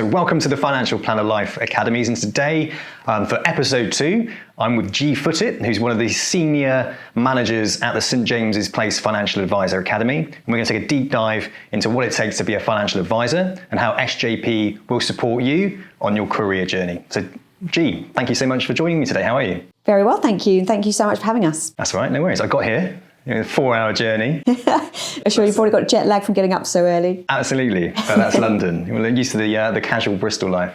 So welcome to the Financial Planner Life Academies, and today for episode 2 I'm with Gee Foottit, who's one of the senior managers at the St James's Place Financial Advisor Academy, and we're going to take a deep dive into what it takes to be a financial advisor and how SJP will support you on your career journey. So Gee, thank you so much for joining me today. How are you? Very well, thank you. Thank you so much for having us. That's all right, no worries. I got here. A 4-hour journey. I'm sure you've probably got jet lag from getting up so early. Absolutely, but that's London. We're used to the casual Bristol life.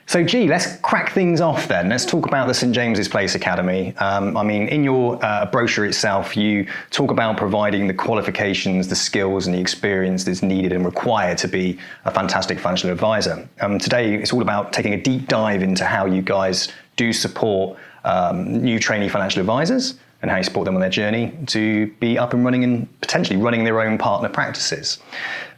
So Gee, let's crack things off then. Let's talk about the St James's Place Academy. In your brochure itself, you talk about providing the qualifications, the skills and the experience that's needed and required to be a fantastic financial advisor. Today, it's all about taking a deep dive into how you guys do support new trainee financial advisors and how you support them on their journey to be up and running and potentially running their own partner practices.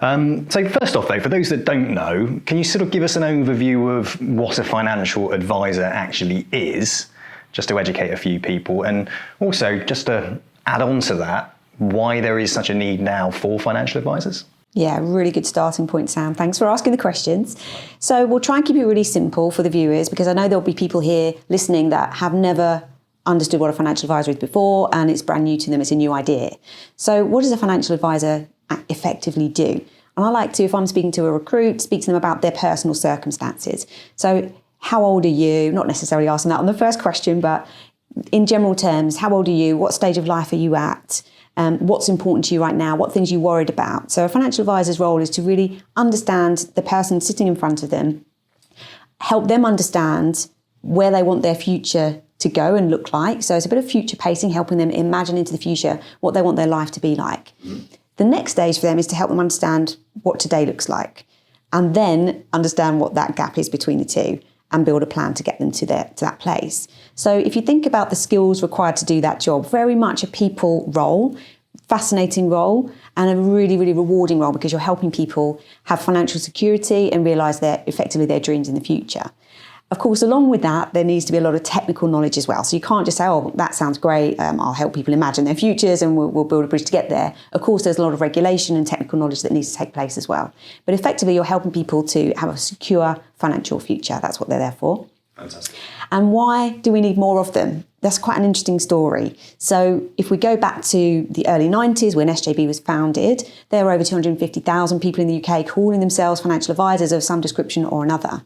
So first off though, for those that don't know, can you sort of give us an overview of what a financial advisor actually is, just to educate a few people, and also just to add on to that, why there is such a need now for financial advisors? Yeah, really good starting point, Sam. Thanks for asking the questions. So we'll try and keep it really simple for the viewers, because I know there'll be people here listening that have never understood what a financial advisor is before, and it's brand new to them, it's a new idea. So what does a financial advisor effectively do? And I like to, if I'm speaking to a recruit, speak to them about their personal circumstances. So how old are you? Not necessarily asking that on the first question, but in general terms, how old are you? What stage of life are you at? What's important to you right now? What things are you worried about? So a financial advisor's role is to really understand the person sitting in front of them, help them understand where they want their future to go and look like. So it's a bit of future pacing, helping them imagine into the future what they want their life to be like. The next stage for them is to help them understand what today looks like, and then understand what that gap is between the two and build a plan to get them to that place. So if you think about the skills required to do that job, very much a people role, fascinating role, and a really, really rewarding role, because you're helping people have financial security and realise effectively their dreams in the future. Of course, along with that, there needs to be a lot of technical knowledge as well. So you can't just say, oh, that sounds great, I'll help people imagine their futures and we'll build a bridge to get there. Of course, there's a lot of regulation and technical knowledge that needs to take place as well. But effectively, you're helping people to have a secure financial future. That's what they're there for. Fantastic. And why do we need more of them? That's quite an interesting story. So if we go back to the early 90s when SJP was founded, there were over 250,000 people in the UK calling themselves financial advisors of some description or another.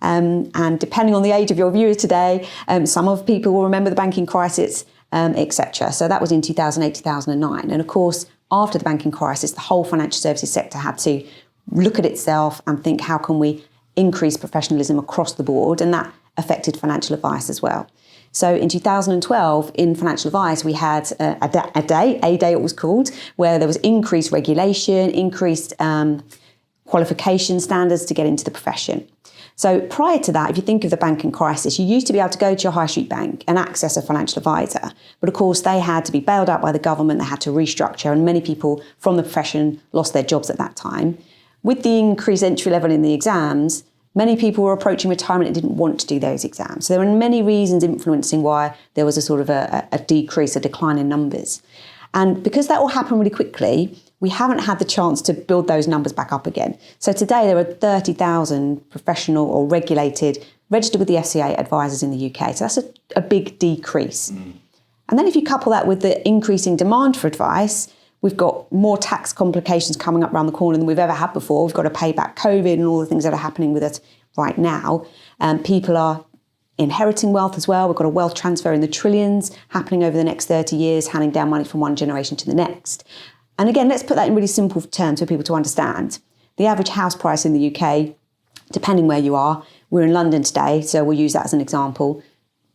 And depending on the age of your viewers today, some of people will remember the banking crisis, etc. So that was in 2008, 2009. And of course, after the banking crisis, the whole financial services sector had to look at itself and think, how can we increase professionalism across the board? And that affected financial advice as well. So in 2012, in financial advice, we had a day it was called, where there was increased regulation, increased qualification standards to get into the profession. So prior to that, if you think of the banking crisis, you used to be able to go to your high street bank and access a financial advisor. But of course, they had to be bailed out by the government, they had to restructure, and many people from the profession lost their jobs at that time. With the increased entry level in the exams, many people were approaching retirement and didn't want to do those exams. So there were many reasons influencing why there was a sort of a decline in numbers. And because that all happened really quickly, we haven't had the chance to build those numbers back up again. So today there are 30,000 professional or registered with the FCA advisors in the UK. So that's a big decrease. And then if you couple that with the increasing demand for advice, we've got more tax complications coming up around the corner than we've ever had before. We've got to pay back COVID and all the things that are happening with us right now. People are inheriting wealth as well. We've got a wealth transfer in the trillions happening over the next 30 years, handing down money from one generation to the next. And again, let's put that in really simple terms for people to understand. The average house price in the UK, depending where you are, we're in London today, so we'll use that as an example,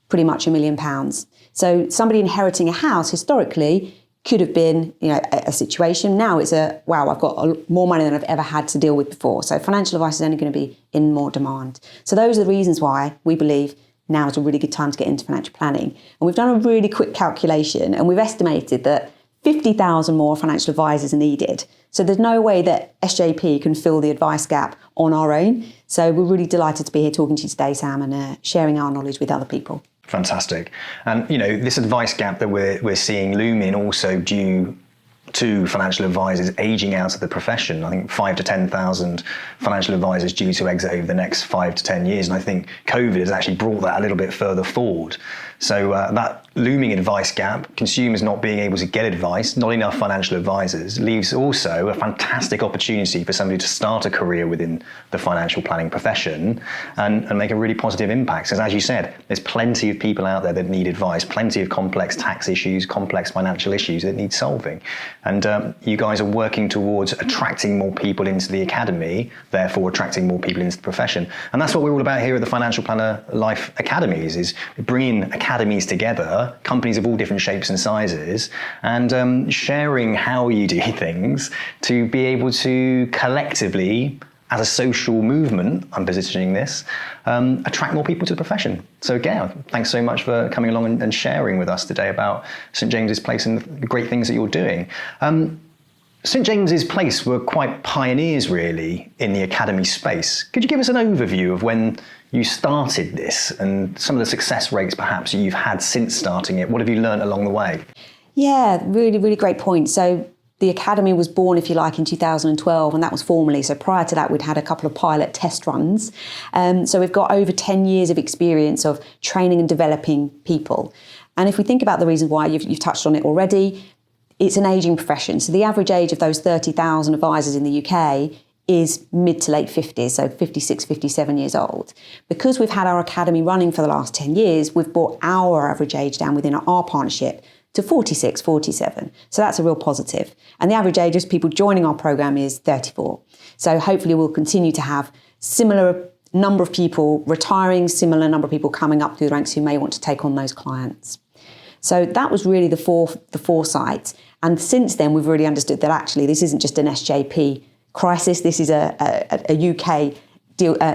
pretty much £1 million. So somebody inheriting a house historically could have been, a situation. Now it's wow, I've got more money than I've ever had to deal with before. So financial advice is only going to be in more demand. So those are the reasons why we believe now is a really good time to get into financial planning. And we've done a really quick calculation, and we've estimated that 50,000 more financial advisors are needed. So there's no way that SJP can fill the advice gap on our own. So we're really delighted to be here talking to you today, Sam, and sharing our knowledge with other people. Fantastic. And, this advice gap that we're seeing looming also due to financial advisors aging out of the profession. I think 5 to 10,000 financial advisors due to exit over the next 5 to 10 years. And I think COVID has actually brought that a little bit further forward. So that looming advice gap, consumers not being able to get advice, not enough financial advisors, leaves also a fantastic opportunity for somebody to start a career within the financial planning profession and make a really positive impact. Because as you said, there's plenty of people out there that need advice, plenty of complex tax issues, complex financial issues that need solving. And you guys are working towards attracting more people into the academy, therefore attracting more people into the profession. And that's what we're all about here at the Financial Planner Life Academies, is bringing academies together, companies of all different shapes and sizes, and sharing how you do things to be able to collectively, as a social movement, I'm positioning this, attract more people to the profession. So again, thanks so much for coming along and sharing with us today about St James's Place and the great things that you're doing. St James's Place were quite pioneers really in the academy space. Could you give us an overview of when you started this and some of the success rates perhaps you've had since starting it? What have you learned along the way? Yeah, really, really great point. So the Academy was born, if you like, in 2012, and that was formally. So prior to that, we'd had a couple of pilot test runs. So we've got over 10 years of experience of training and developing people. And if we think about the reasons why, you've touched on it already, it's an ageing profession. So the average age of those 30,000 advisors in the UK is mid to late 50s, so 56, 57 years old. Because we've had our Academy running for the last 10 years, we've brought our average age down within our partnership to 46, 47. So that's a real positive. And the average age of people joining our programme is 34. So hopefully we'll continue to have similar number of people retiring, similar number of people coming up through the ranks who may want to take on those clients. So that was really the foresight. And since then, we've really understood that actually this isn't just an SJP crisis, this is a UK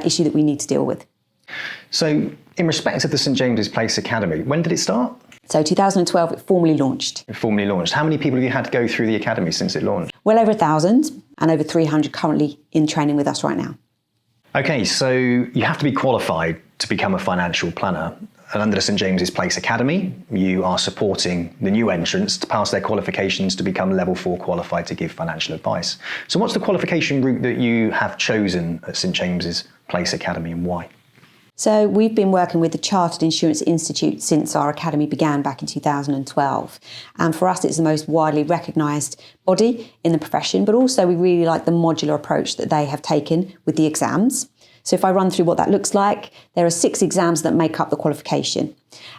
issue that we need to deal with. So in respect of the St James's Place Academy, when did it start? So 2012, it formally launched. How many people have you had to go through the academy since it launched? Well over 1,000 and over 300 currently in training with us right now. Okay, so you have to be qualified to become a financial planner. And under the St James's Place Academy, you are supporting the new entrants to pass their qualifications to become level 4 qualified to give financial advice. So what's the qualification route that you have chosen at St James's Place Academy and why? So we've been working with the Chartered Insurance Institute since our academy began back in 2012. And for us, it's the most widely recognised body in the profession, but also we really like the modular approach that they have taken with the exams. So if I run through what that looks like, there are 6 exams that make up the qualification.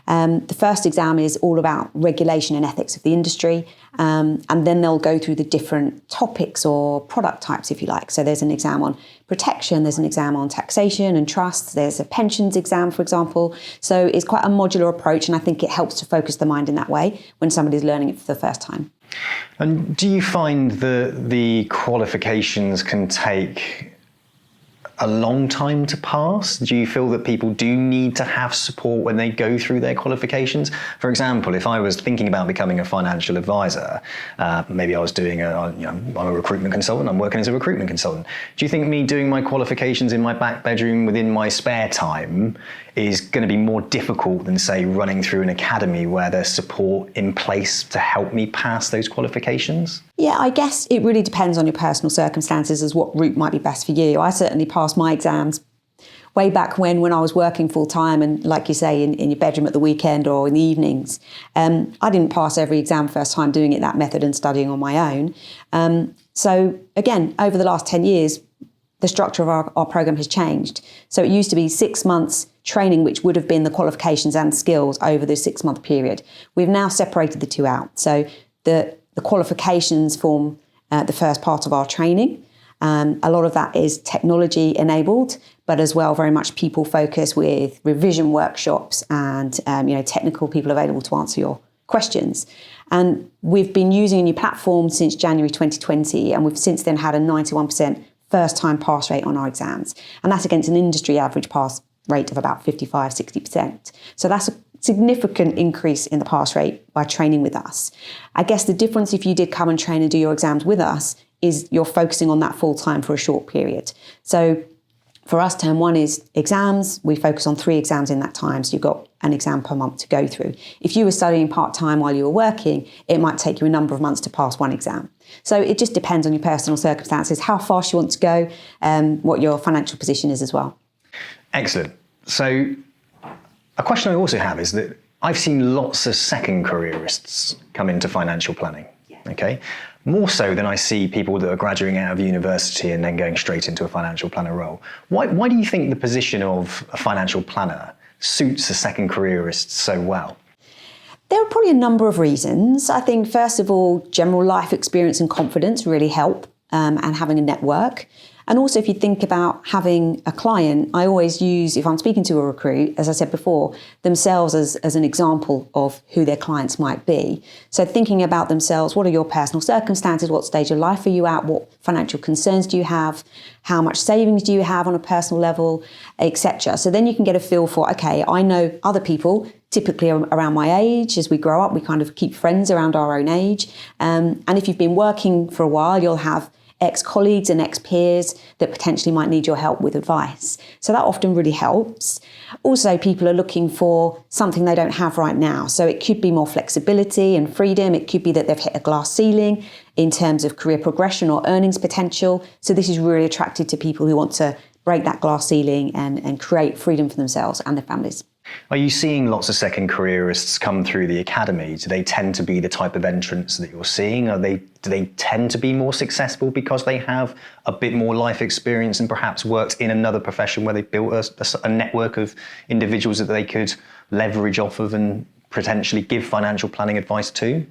The first exam is all about regulation and ethics of the industry, and then they'll go through the different topics or product types, if you like. So there's an exam on protection, there's an exam on taxation and trusts, there's a pensions exam, for example. So it's quite a modular approach, and I think it helps to focus the mind in that way when somebody's learning it for the first time. And do you find that the qualifications can take a long time to pass? Do you feel that people do need to have support when they go through their qualifications? For example, if I was thinking about becoming a financial advisor, maybe I was doing I'm a recruitment consultant, I'm working as a recruitment consultant. Do you think me doing my qualifications in my back bedroom within my spare time is going to be more difficult than, say, running through an academy where there's support in place to help me pass those qualifications? Yeah, I guess it really depends on your personal circumstances as what route might be best for you. I certainly passed my exams way back when I was working full time and, like you say, in your bedroom at the weekend or in the evenings. I didn't pass every exam first time doing it that method and studying on my own. So again, over the last 10 years, the structure of our programme has changed. So it used to be 6 months training, which would have been the qualifications and skills over the 6-month period. We've now separated the two out. So the qualifications form the first part of our training. A lot of that is technology enabled, but as well very much people focused with revision workshops and technical people available to answer your questions. And we've been using a new platform since January 2020, and we've since then had a 91% first-time pass rate on our exams. And that's against an industry average pass rate of about 55, 60%. So that's a significant increase in the pass rate by training with us. I guess the difference if you did come and train and do your exams with us is you're focusing on that full time for a short period. So For us, term one is exams. We focus on 3 exams in that time. So you've got an exam per month to go through. If you were studying part-time while you were working, it might take you a number of months to pass 1 exam. So it just depends on your personal circumstances, how fast you want to go, what your financial position is as well. Excellent. So a question I also have is that I've seen lots of second careerists come into financial planning, okay? More so than I see people that are graduating out of university and then going straight into a financial planner role. Why do you think the position of a financial planner suits a second careerist so well? There are probably a number of reasons. I think, first of all, general life experience and confidence really help, and having a network. And also, if you think about having a client, I always use, if I'm speaking to a recruit, as I said before, themselves as an example of who their clients might be. So thinking about themselves, what are your personal circumstances? What stage of life are you at? What financial concerns do you have? How much savings do you have on a personal level, etc. So then you can get a feel for, okay, I know other people typically around my age. As we grow up, we kind of keep friends around our own age. And if you've been working for a while, you'll have ex-colleagues and ex-peers that potentially might need your help with advice. So that often really helps. Also, people are looking for something they don't have right now. So it could be more flexibility and freedom. It could be that they've hit a glass ceiling in terms of career progression or earnings potential. So this is really attractive to people who want to break that glass ceiling and create freedom for themselves and their families. Are you seeing lots of second careerists come through the academy? Do they tend to be the type of entrants that you're seeing? Do they tend to be more successful because they have a bit more life experience and perhaps worked in another profession where they built a network of individuals that they could leverage off of and potentially give financial planning advice to?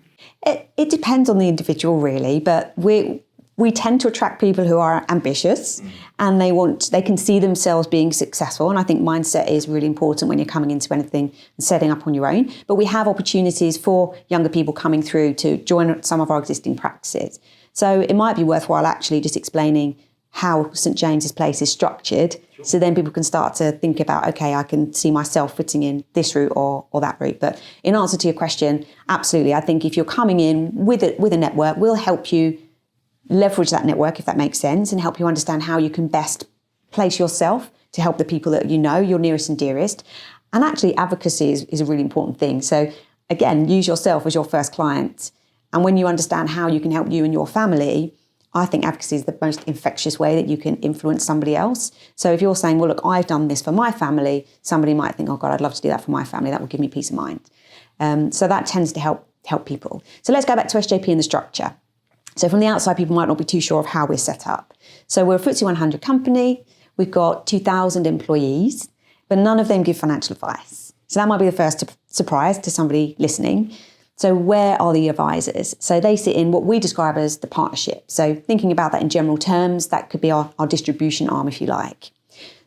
It depends on the individual, really, but we tend to attract people who are ambitious and they can see themselves being successful. And I think mindset is really important when you're coming into anything and setting up on your own. But we have opportunities for younger people coming through to join some of our existing practices. So it might be worthwhile actually just explaining how St James's Place is structured. Sure. So then people can start to think about, okay, I can see myself fitting in this route or that route. But in answer to your question, absolutely. I think if you're coming in with a network, we'll help you leverage that network, if that makes sense, and help you understand how you can best place yourself to help the people that you know, your nearest and dearest. And actually, advocacy is a really important thing. So again, use yourself as your first client. And when you understand how you can help you and your family, I think advocacy is the most infectious way that you can influence somebody else. So if you're saying, well, look, I've done this for my family, somebody might think, oh God, I'd love to do that for my family. That will give me peace of mind. So that tends to help people. So let's go back to SJP and the structure. So from the outside, people might not be too sure of how we're set up. So we're a FTSE 100 company. We've got 2,000 employees, but none of them give financial advice. So that might be the first surprise to somebody listening. So where are the advisors? So they sit in what we describe as the partnership. So thinking about that in general terms, that could be our distribution arm, if you like.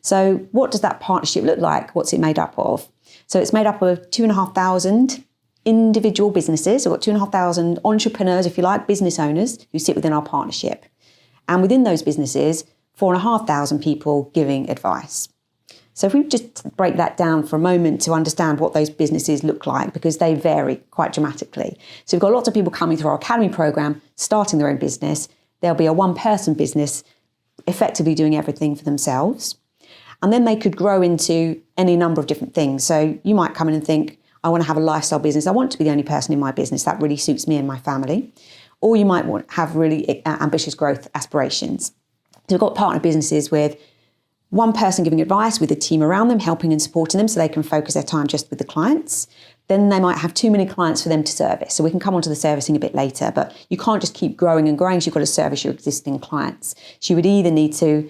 So what does that partnership look like? What's it made up of? So it's made up of 2,500 individual businesses. We've got 2,500 entrepreneurs, if you like, business owners who sit within our partnership. And within those businesses, 4,500 people giving advice. So if we just break that down for a moment to understand what those businesses look like, because they vary quite dramatically. So we've got lots of people coming through our academy program, starting their own business. There'll be a one-person business effectively doing everything for themselves. And then they could grow into any number of different things. So you might come in and think, I want to have a lifestyle business. I want to be the only person in my business. That really suits me and my family. Or you might want to have really ambitious growth aspirations. So we've got partner businesses with one person giving advice with a team around them, helping and supporting them so they can focus their time just with the clients. Then they might have too many clients for them to service. So we can come on to the servicing a bit later, but you can't just keep growing and growing. So you've got to service your existing clients. So you would either need to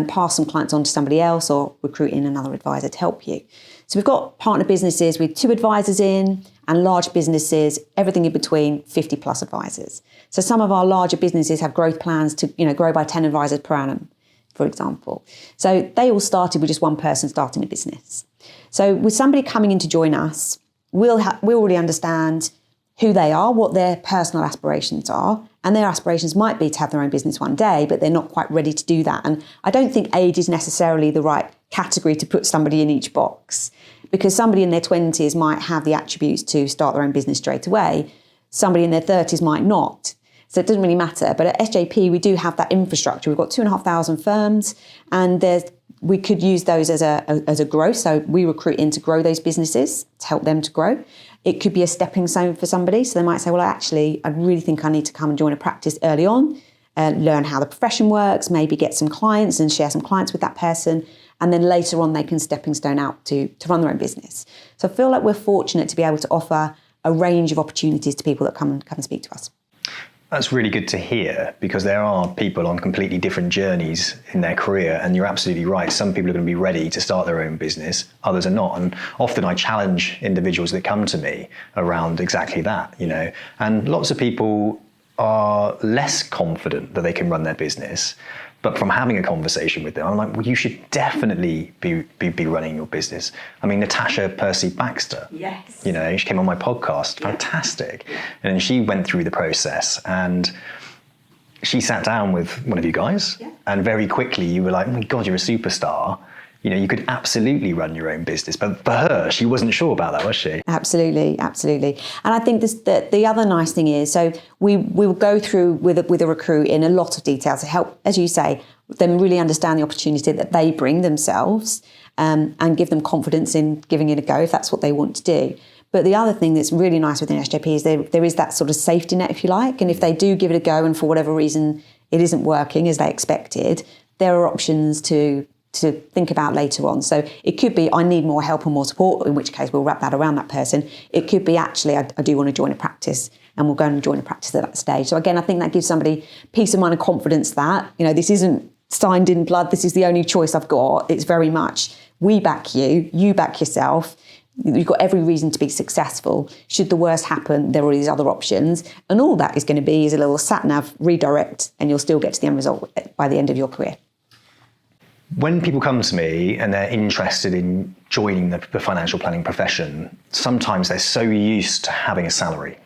pass some clients on to somebody else or recruit in another advisor to help you. So we've got partner businesses with 2 advisors in and large businesses, everything in between, 50 plus advisors. So some of our larger businesses have growth plans to grow by 10 advisors per annum, for example. So they all started with just one person starting a business. So with somebody coming in to join us, we'll already understand who they are, what their personal aspirations are, and their aspirations might be to have their own business one day, but they're not quite ready to do that. And I don't think age is necessarily the right category to put somebody in each box, because somebody in their 20s might have the attributes to start their own business straight away. Somebody in their 30s might not. So it doesn't really matter. But at SJP, we do have that infrastructure. We've got 2,500 firms, and there's we could use those as a growth. So we recruit in to grow those businesses, to help them to grow. It could be a stepping stone for somebody. So they might say, well, actually, I really think I need to come and join a practice early on, learn how the profession works, maybe get some clients and share some clients with that person. And then later on, they can stepping stone out to run their own business. So I feel like we're fortunate to be able to offer a range of opportunities to people that come and speak to us. That's really good to hear, because there are people on completely different journeys in their career, and you're absolutely right. Some people are going to be ready to start their own business, others are not. And often I challenge individuals that come to me around exactly that, and lots of people are less confident that they can run their business. But from having a conversation with them, I'm like, well, you should definitely be running your business. I mean, Natasha Percy Baxter, yes, she came on my podcast, fantastic. And she went through the process, and she sat down with one of you guys, and very quickly you were like, oh my God, you're a superstar. You could absolutely run your own business. But for her, she wasn't sure about that, was she? Absolutely. And I think the other nice thing is, so we will go through with a recruit in a lot of detail to help, as you say, them really understand the opportunity that they bring themselves, and give them confidence in giving it a go if that's what they want to do. But the other thing that's really nice within SJP is there is that sort of safety net, if you like. And if they do give it a go and for whatever reason it isn't working as they expected, there are options to think about later on. So it could be, I need more help and more support, in which case we'll wrap that around that person. It could be, actually, I do want to join a practice, and we'll go and join a practice at that stage. So again, I think that gives somebody peace of mind and confidence that, this isn't signed in blood, this is the only choice I've got. It's very much, we back you, you back yourself. You've got every reason to be successful. Should the worst happen, there are these other options. And all that is going to be is a little sat-nav redirect, and you'll still get to the end result by the end of your career. When people come to me and they're interested in joining the financial planning profession, sometimes they're so used to having a salary.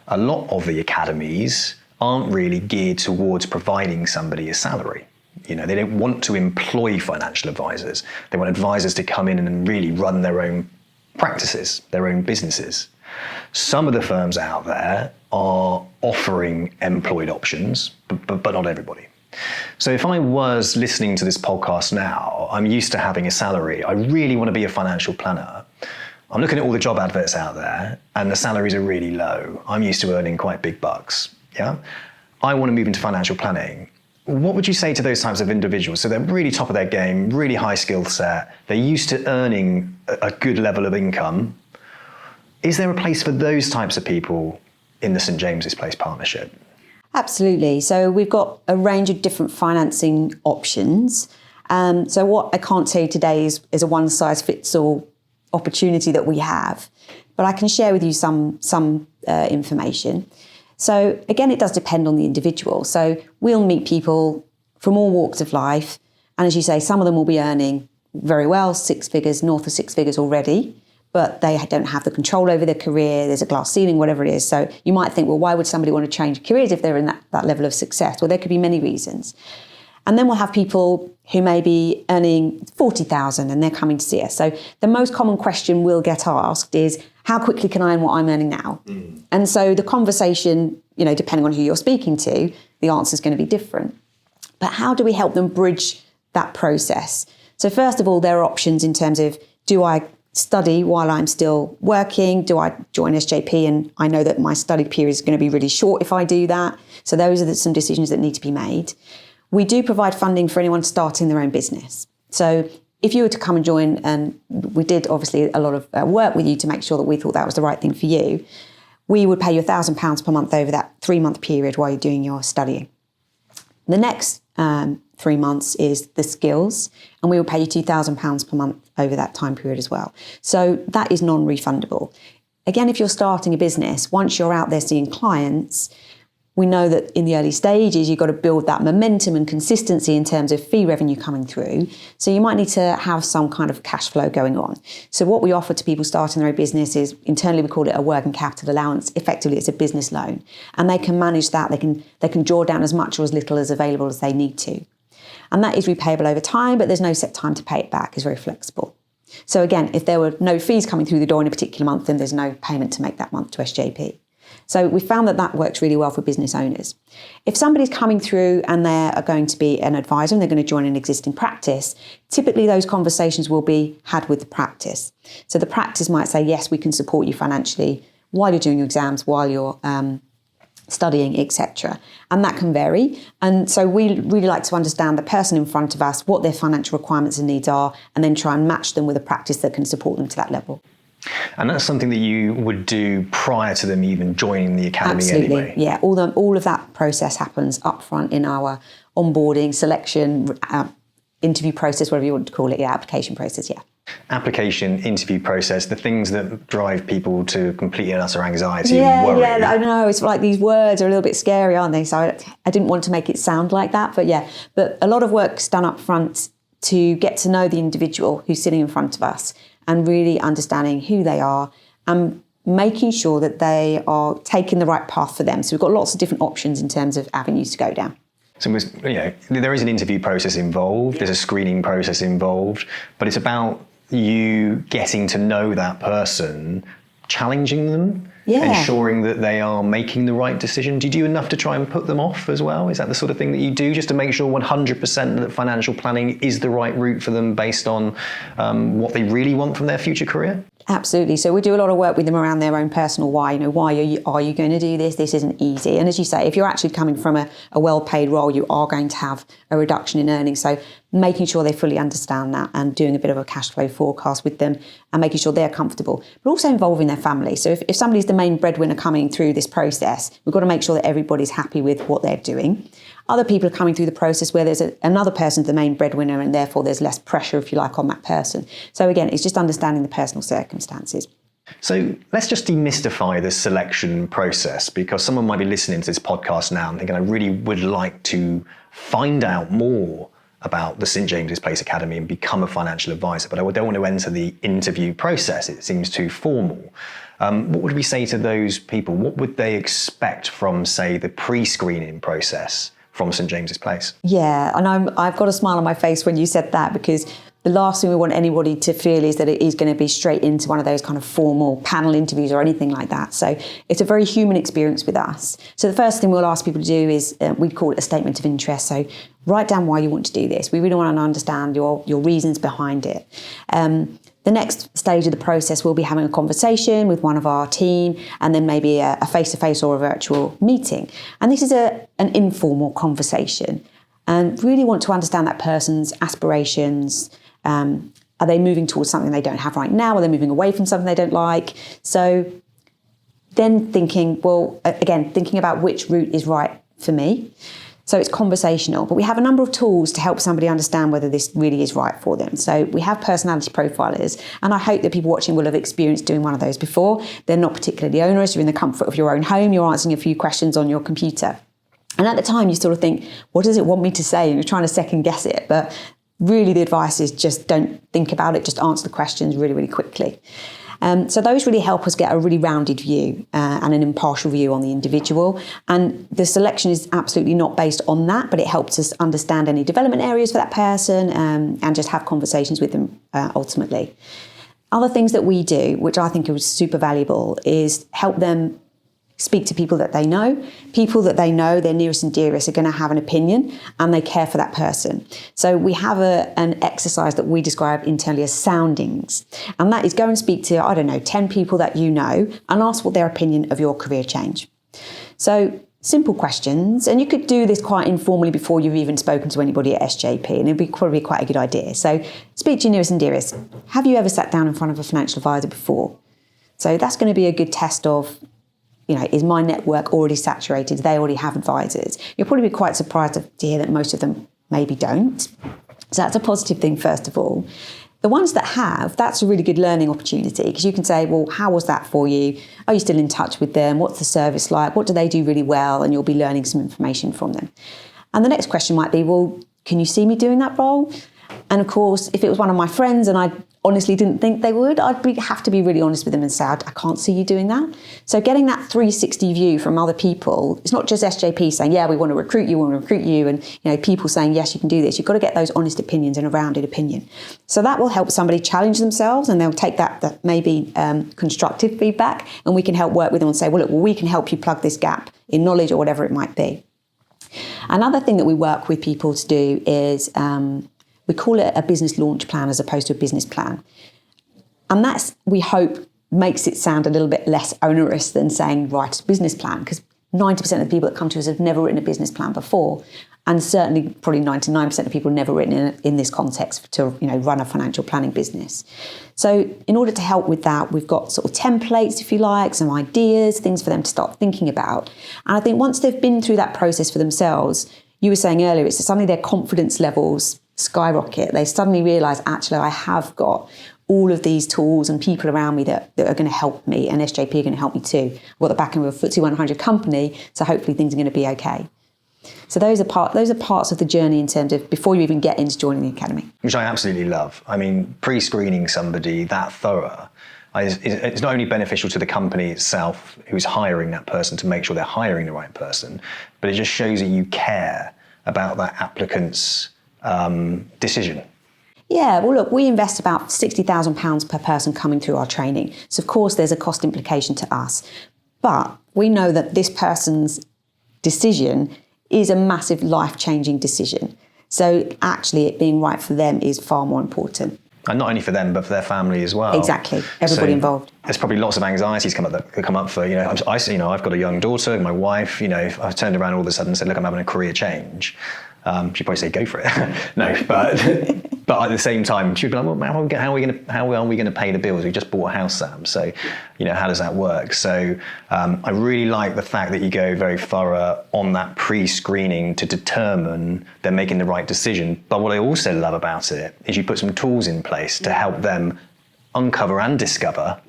A lot of the academies aren't really geared towards providing somebody a salary. They don't want to employ financial advisors. They want advisors to come in and really run their own practices, their own businesses. Some of the firms out there are offering employed options, but not everybody. So if I was listening to this podcast now, I'm used to having a salary. I really want to be a financial planner. I'm looking at all the job adverts out there, and the salaries are really low. I'm used to earning quite big bucks. Yeah, I want to move into financial planning. What would you say to those types of individuals? So they're really top of their game, really high skill set. They're used to earning a good level of income. Is there a place for those types of people in the St James's Place Partnership? Absolutely. So we've got a range of different financing options. So what I can't tell you today is a one-size-fits-all opportunity that we have, but I can share with you some information. So again, it does depend on the individual. So we'll meet people from all walks of life, and as you say, some of them will be earning very well, six figures, north of six figures already, but they don't have the control over their career, there's a glass ceiling, whatever it is. So you might think, well, why would somebody want to change careers if they're in that level of success? Well, there could be many reasons. And then we'll have people who may be earning 40,000 and they're coming to see us. So the most common question we'll get asked is, how quickly can I earn what I'm earning now? And so the conversation, depending on who you're speaking to, the answer is going to be different. But how do we help them bridge that process? So first of all, there are options in terms of, do I study while I'm still working? Do I join SJP and I know that my study period is going to be really short if I do that? So those are some decisions that need to be made. We do provide funding for anyone starting their own business. So if you were to come and join, and we did obviously a lot of work with you to make sure that we thought that was the right thing for you, we would pay you £1,000 per month over that 3-month period while you're doing your studying. The next 3 months is the skills, and we will pay you £2,000 per month over that time period as well. So that is non-refundable. Again, if you're starting a business, once you're out there seeing clients, we know that in the early stages, you've got to build that momentum and consistency in terms of fee revenue coming through. So you might need to have some kind of cash flow going on. So what we offer to people starting their own business is, internally we call it a working capital allowance. Effectively, it's a business loan, and they can manage that. They can draw down as much or as little as available as they need to. And that is repayable over time, but there's no set time to pay it back. It's very flexible. So again, if there were no fees coming through the door in a particular month, then there's no payment to make that month to SJP. So we found that works really well for business owners. If somebody's coming through and they are going to be an advisor and they're going to join an existing practice, typically those conversations will be had with the practice. So the practice might say, yes, we can support you financially while you're doing your exams, while you're studying, etc. And that can vary. And so we really like to understand the person in front of us, what their financial requirements and needs are, and then try and match them with a practice that can support them to that level. And that's something that you would do prior to them even joining the academy. Absolutely. Anyway? Yeah, all of that process happens up front in our onboarding, selection, interview process, whatever you want to call it, application process, Application, interview process, the things that drive people to complete and utter anxiety and Yeah, worry. I know. It's like these words are a little bit scary, aren't they? So I didn't want to make it sound like that, but a lot of work's done up front to get to know the individual who's sitting in front of us and really understanding who they are and making sure that they are taking the right path for them. So we've got lots of different options in terms of avenues to go down. So there is an interview process involved, there's a screening process involved, but it's about you getting to know that person, challenging them, ensuring that they are making the right decision. Do you do enough to try and put them off as well? Is that the sort of thing that you do, just to make sure 100% that financial planning is the right route for them based on what they really want from their future career? Absolutely. So we do a lot of work with them around their own personal why. Why are you going to do this? This isn't easy. And as you say, if you're actually coming from a well-paid role, you are going to have a reduction in earnings. So making sure they fully understand that and doing a bit of a cash flow forecast with them and making sure they're comfortable, but also involving their family. So if somebody's the main breadwinner coming through this process, we've got to make sure that everybody's happy with what they're doing. Other people are coming through the process where there's another person, the main breadwinner, and therefore there's less pressure, if you like, on that person. So again, it's just understanding the personal circumstances. So let's just demystify the selection process, because someone might be listening to this podcast now and thinking, I really would like to find out more about the St James's Place Academy and become a financial advisor, but I don't want to enter the interview process. It seems too formal. What would we say to those people? What would they expect from, say, the pre-screening process from St James's Place? Yeah, and I've got a smile on my face when you said that, because the last thing we want anybody to feel is that it is going to be straight into one of those kind of formal panel interviews or anything like that. So it's a very human experience with us. So the first thing we'll ask people to do is, we call it a statement of interest. So write down why you want to do this. We really want to understand your reasons behind it. The next stage of the process, we'll be having a conversation with one of our team, and then maybe a face-to-face or a virtual meeting. And this is an informal conversation, and really want to understand that person's aspirations. Are they moving towards something they don't have right now? Are they moving away from something they don't like? So then thinking about which route is right for me. So it's conversational, but we have a number of tools to help somebody understand whether this really is right for them. So we have personality profilers, and I hope that people watching will have experienced doing one of those before. They're not particularly onerous. You're in the comfort of your own home. You're answering a few questions on your computer. And at the time you sort of think, what does it want me to say? And you're trying to second guess it. But really the advice is just don't think about it. Just answer the questions really, really quickly. So those really help us get a really rounded view and an impartial view on the individual. And the selection is absolutely not based on that, but it helps us understand any development areas for that person and just have conversations with them ultimately. Other things that we do, which I think are super valuable, is help them speak to people that they know. People that they know, their nearest and dearest, are going to have an opinion and they care for that person. So we have an exercise that we describe internally as soundings. And that is go and speak to, 10 people that you know and ask what their opinion of your career change. So simple questions, and you could do this quite informally before you've even spoken to anybody at SJP, and it'd be probably quite a good idea. So speak to your nearest and dearest. Have you ever sat down in front of a financial advisor before? So that's going to be a good test of, is my network already saturated? Do they already have advisors? You'll probably be quite surprised to hear that most of them maybe don't. So that's a positive thing, first of all. The ones that have, that's a really good learning opportunity, because you can say, well, how was that for you? Are you still in touch with them? What's the service like? What do they do really well? And you'll be learning some information from them. And the next question might be, well, can you see me doing that role? And of course, if it was one of my friends and honestly didn't think they would, have to be really honest with them and say, I can't see you doing that. So getting that 360 view from other people, it's not just SJP saying, yeah, we want to recruit you, and people saying, yes, you can do this. You've got to get those honest opinions and a rounded opinion. So that will help somebody challenge themselves, and they'll take that maybe constructive feedback, and we can help work with them and say, well, look, we can help you plug this gap in knowledge or whatever it might be. Another thing that we work with people to do is we call it a business launch plan as opposed to a business plan. And that's, we hope, makes it sound a little bit less onerous than saying write a business plan, because 90% of the people that come to us have never written a business plan before. And certainly probably 99% of people have never written in this context to run a financial planning business. So in order to help with that, we've got sort of templates, if you like, some ideas, things for them to start thinking about. And I think once they've been through that process for themselves, you were saying earlier, it's suddenly their confidence levels skyrocket. They suddenly realise, actually, I have got all of these tools and people around me that are going to help me, and SJP are going to help me too. I've got the backing of a FTSE 100 company, so hopefully things are going to be okay. So those are parts of the journey in terms of before you even get into joining the academy. Which I absolutely love. I mean, pre-screening somebody that thorough, it's not only beneficial to the company itself who's hiring that person to make sure they're hiring the right person, but it just shows that you care about that applicant's decision. Yeah, well, look, we invest about £60,000 per person coming through our training. So, of course, there's a cost implication to us. But we know that this person's decision is a massive life-changing decision. So, actually, it being right for them is far more important. And not only for them, but for their family as well. Exactly, everybody involved. There's probably lots of anxieties that come up for, I've got a young daughter, my wife, if I turned around all of a sudden and said, look, I'm having a career change. She'd probably say, go for it. No, but at the same time, she'd be like, well, how are we going to pay the bills? We just bought a house, Sam. So, how does that work? So I really like the fact that you go very thorough on that pre-screening to determine they're making the right decision. But what I also love about it is you put some tools in place to help them uncover and discover,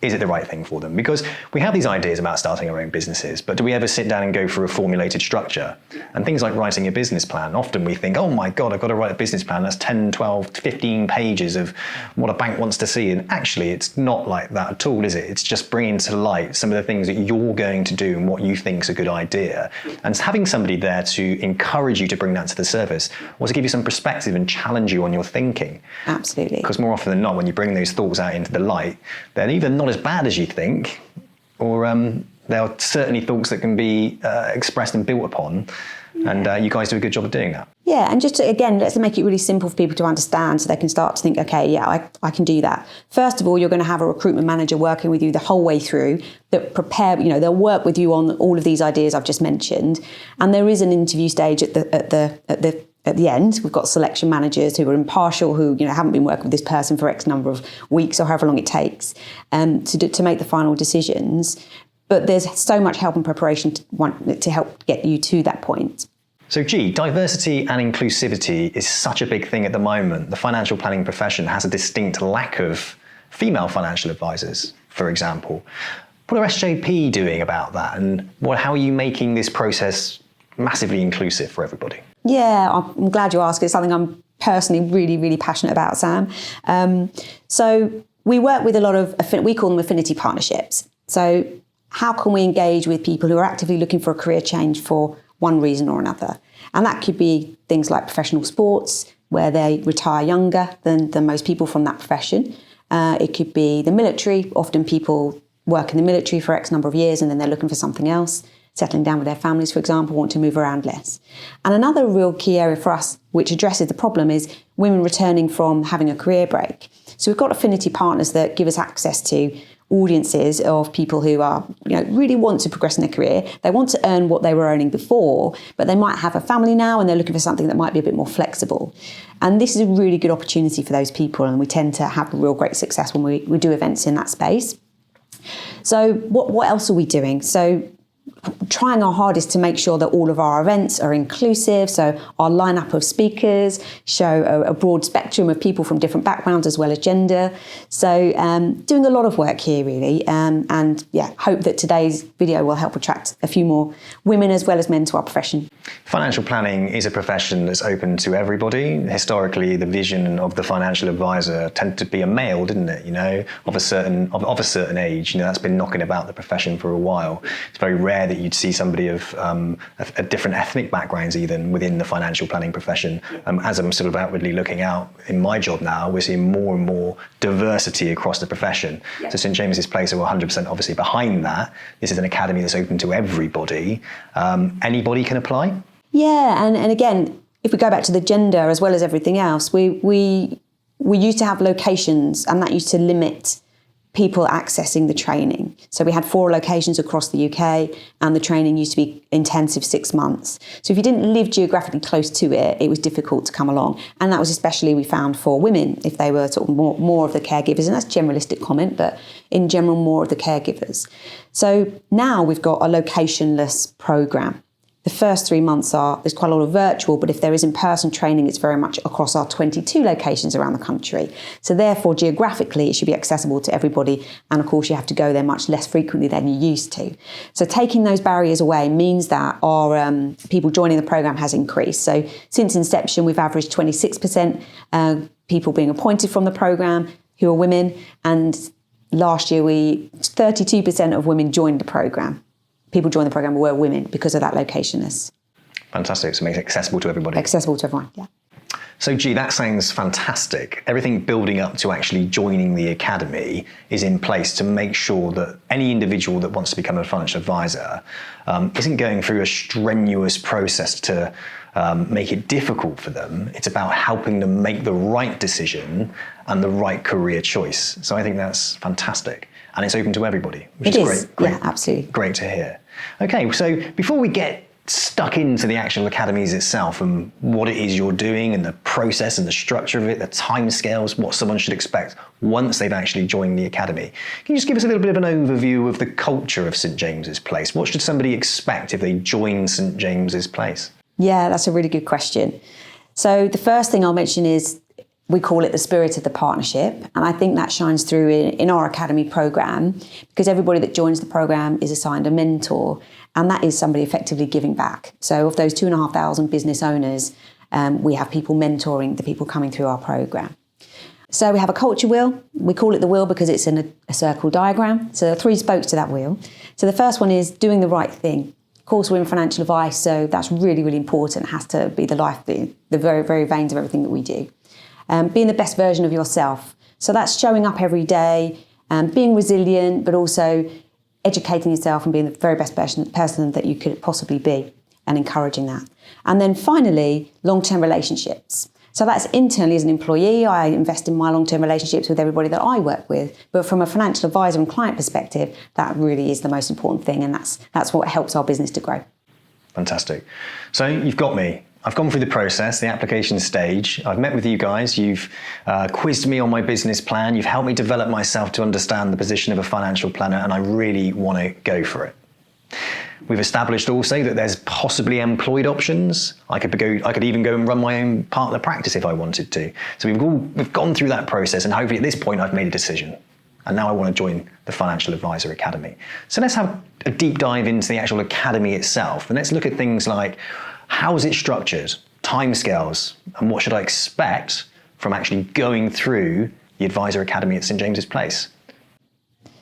is it the right thing for them? Because we have these ideas about starting our own businesses, but do we ever sit down and go through a formulated structure? And things like writing a business plan, often we think, oh my God, I've got to write a business plan. That's 10, 12, 15 pages of what a bank wants to see. And actually, it's not like that at all, is it? It's just bringing to light some of the things that you're going to do and what you think is a good idea. And having somebody there to encourage you to bring that to the surface, or to give you some perspective and challenge you on your thinking. Absolutely. Because more often than not, when you bring those thoughts out into the light, they're either not as bad as you think, or there are certainly thoughts that can be expressed and built upon, and you guys do a good job of doing that. Yeah, and just to, again, let's make it really simple for people to understand so they can start to think, okay, yeah, I can do that. First of all, you're going to have a recruitment manager working with you the whole way through that they'll work with you on all of these ideas I've just mentioned, and there is an interview stage at the end. We've got selection managers who are impartial, who haven't been working with this person for X number of weeks or however long it takes to make the final decisions. But there's so much help and preparation to help get you to that point. So, Gee, diversity and inclusivity is such a big thing at the moment. The financial planning profession has a distinct lack of female financial advisors, for example. What are SJP doing about that, and how are you making this process massively inclusive for everybody? Yeah, I'm glad you asked. It's something I'm personally really, really passionate about, Sam. So we work with a lot of, we call them affinity partnerships. So how can we engage with people who are actively looking for a career change for one reason or another? And that could be things like professional sports, where they retire younger than most people from that profession. It could be the military. Often people work in the military for X number of years and then they're looking for something else. Settling down with their families, for example, want to move around less. And another real key area for us, which addresses the problem, is women returning from having a career break. So we've got affinity partners that give us access to audiences of people who are, really want to progress in their career. They want to earn what they were earning before, but they might have a family now and they're looking for something that might be a bit more flexible. And this is a really good opportunity for those people, and we tend to have real great success when we do events in that space. So what else are we doing? So trying our hardest to make sure that all of our events are inclusive. So our lineup of speakers show a broad spectrum of people from different backgrounds as well as gender. So doing a lot of work here really, and yeah, hope that today's video will help attract a few more women as well as men to our profession. Financial planning is a profession that's open to everybody. Historically, the vision of the financial advisor tended to be a male, didn't it? You know, of a certain age. You know, that's been knocking about the profession for a while. It's very rare that you'd see somebody of a different ethnic backgrounds even within the financial planning profession. As I'm sort of outwardly looking out in my job now, we're seeing more and more diversity across the profession. So St James's Place are 100% obviously behind that. This is an academy that's open to everybody. Anybody can apply? Yeah, and again, if we go back to the gender as well as everything else, we used to have locations, and that used to limit people accessing the training. So we had 4 locations across the UK, and the training used to be intensive 6 months. So if you didn't live geographically close to it, it was difficult to come along. And that was especially, we found, for women, if they were sort of more of the caregivers, and that's a generalistic comment, but in general, more of the caregivers. So now we've got a locationless programme. The first 3 months there's quite a lot of virtual, but if there is in-person training, it's very much across our 22 locations around the country. So therefore, geographically, it should be accessible to everybody. And of course, you have to go there much less frequently than you used to. So taking those barriers away means that our people joining the programme has increased. So since inception, we've averaged 26% people being appointed from the programme who are women. And last year, 32% of women joined the programme. People joined the programme were women because of that locationless. Fantastic. So it makes it accessible to everybody. Accessible to everyone, yeah. So, Gee, that sounds fantastic. Everything building up to actually joining the academy is in place to make sure that any individual that wants to become a financial advisor isn't going through a strenuous process to make it difficult for them. It's about helping them make the right decision and the right career choice. So I think that's fantastic. And it's open to everybody, which is great. Yeah, absolutely. Great to hear. Okay, so before we get stuck into the actual academies itself and what it is you're doing and the process and the structure of it, the timescales, what someone should expect once they've actually joined the academy, can you just give us a little bit of an overview of the culture of St James's Place? What should somebody expect if they join St James's Place? Yeah, that's a really good question. So the first thing I'll mention is we call it the spirit of the partnership. And I think that shines through in our academy programme, because everybody that joins the programme is assigned a mentor, and that is somebody effectively giving back. So of those 2,500 business owners, we have people mentoring the people coming through our programme. So we have a culture wheel. We call it the wheel because it's in a circle diagram. So there are 3 spokes to that wheel. So the first one is doing the right thing. Of course, we're in financial advice, so that's really, really important. It has to be the very, very veins of everything that we do. Being the best version of yourself. So that's showing up every day, being resilient, but also educating yourself and being the very best person that you could possibly be, and encouraging that. And then finally, long-term relationships. So that's internally as an employee, I invest in my long-term relationships with everybody that I work with. But from a financial advisor and client perspective, that really is the most important thing, and that's what helps our business to grow. Fantastic. So you've got me. I've gone through the process, the application stage. I've met with you guys. You've quizzed me on my business plan. You've helped me develop myself to understand the position of a financial planner, and I really want to go for it. We've established also that there's possibly employed options. I could even go and run my own partner practice if I wanted to. So we've gone through that process, and hopefully at this point I've made a decision. And now I want to join the Financial Advisor Academy. So let's have a deep dive into the actual academy itself, and let's look at things like, how is it structured, timescales, and what should I expect from actually going through the Advisor Academy at St James's Place?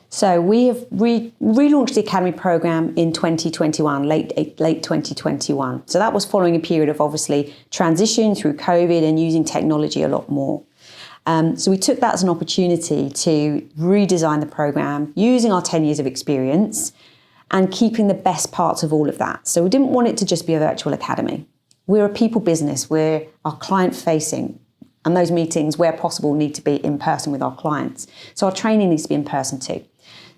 So we have relaunched the Academy programme in 2021, late 2021. So that was following a period of obviously transition through COVID and using technology a lot more. So we took that as an opportunity to redesign the programme using our 10 years of experience and keeping the best parts of all of that. So we didn't want it to just be a virtual academy. We're a people business. We're our client facing, and those meetings, where possible, need to be in person with our clients. So our training needs to be in person too.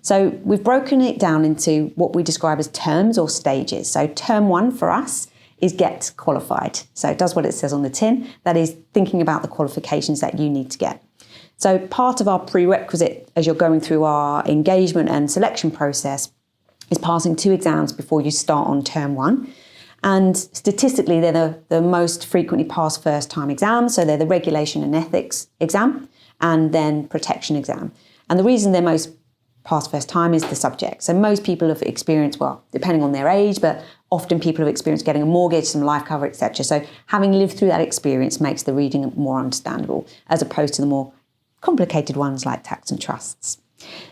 So we've broken it down into what we describe as terms or stages. So term 1 for us is get qualified. So it does what it says on the tin. That is thinking about the qualifications that you need to get. So part of our prerequisite as you're going through our engagement and selection process is passing 2 exams before you start on term 1. And statistically, they're the most frequently passed first-time exams. So they're the regulation and ethics exam and then protection exam. And the reason they're most passed first time is the subject. So most people have experienced, well, depending on their age, but often people have experienced getting a mortgage, some life cover, etc. So having lived through that experience makes the reading more understandable as opposed to the more complicated ones like tax and trusts.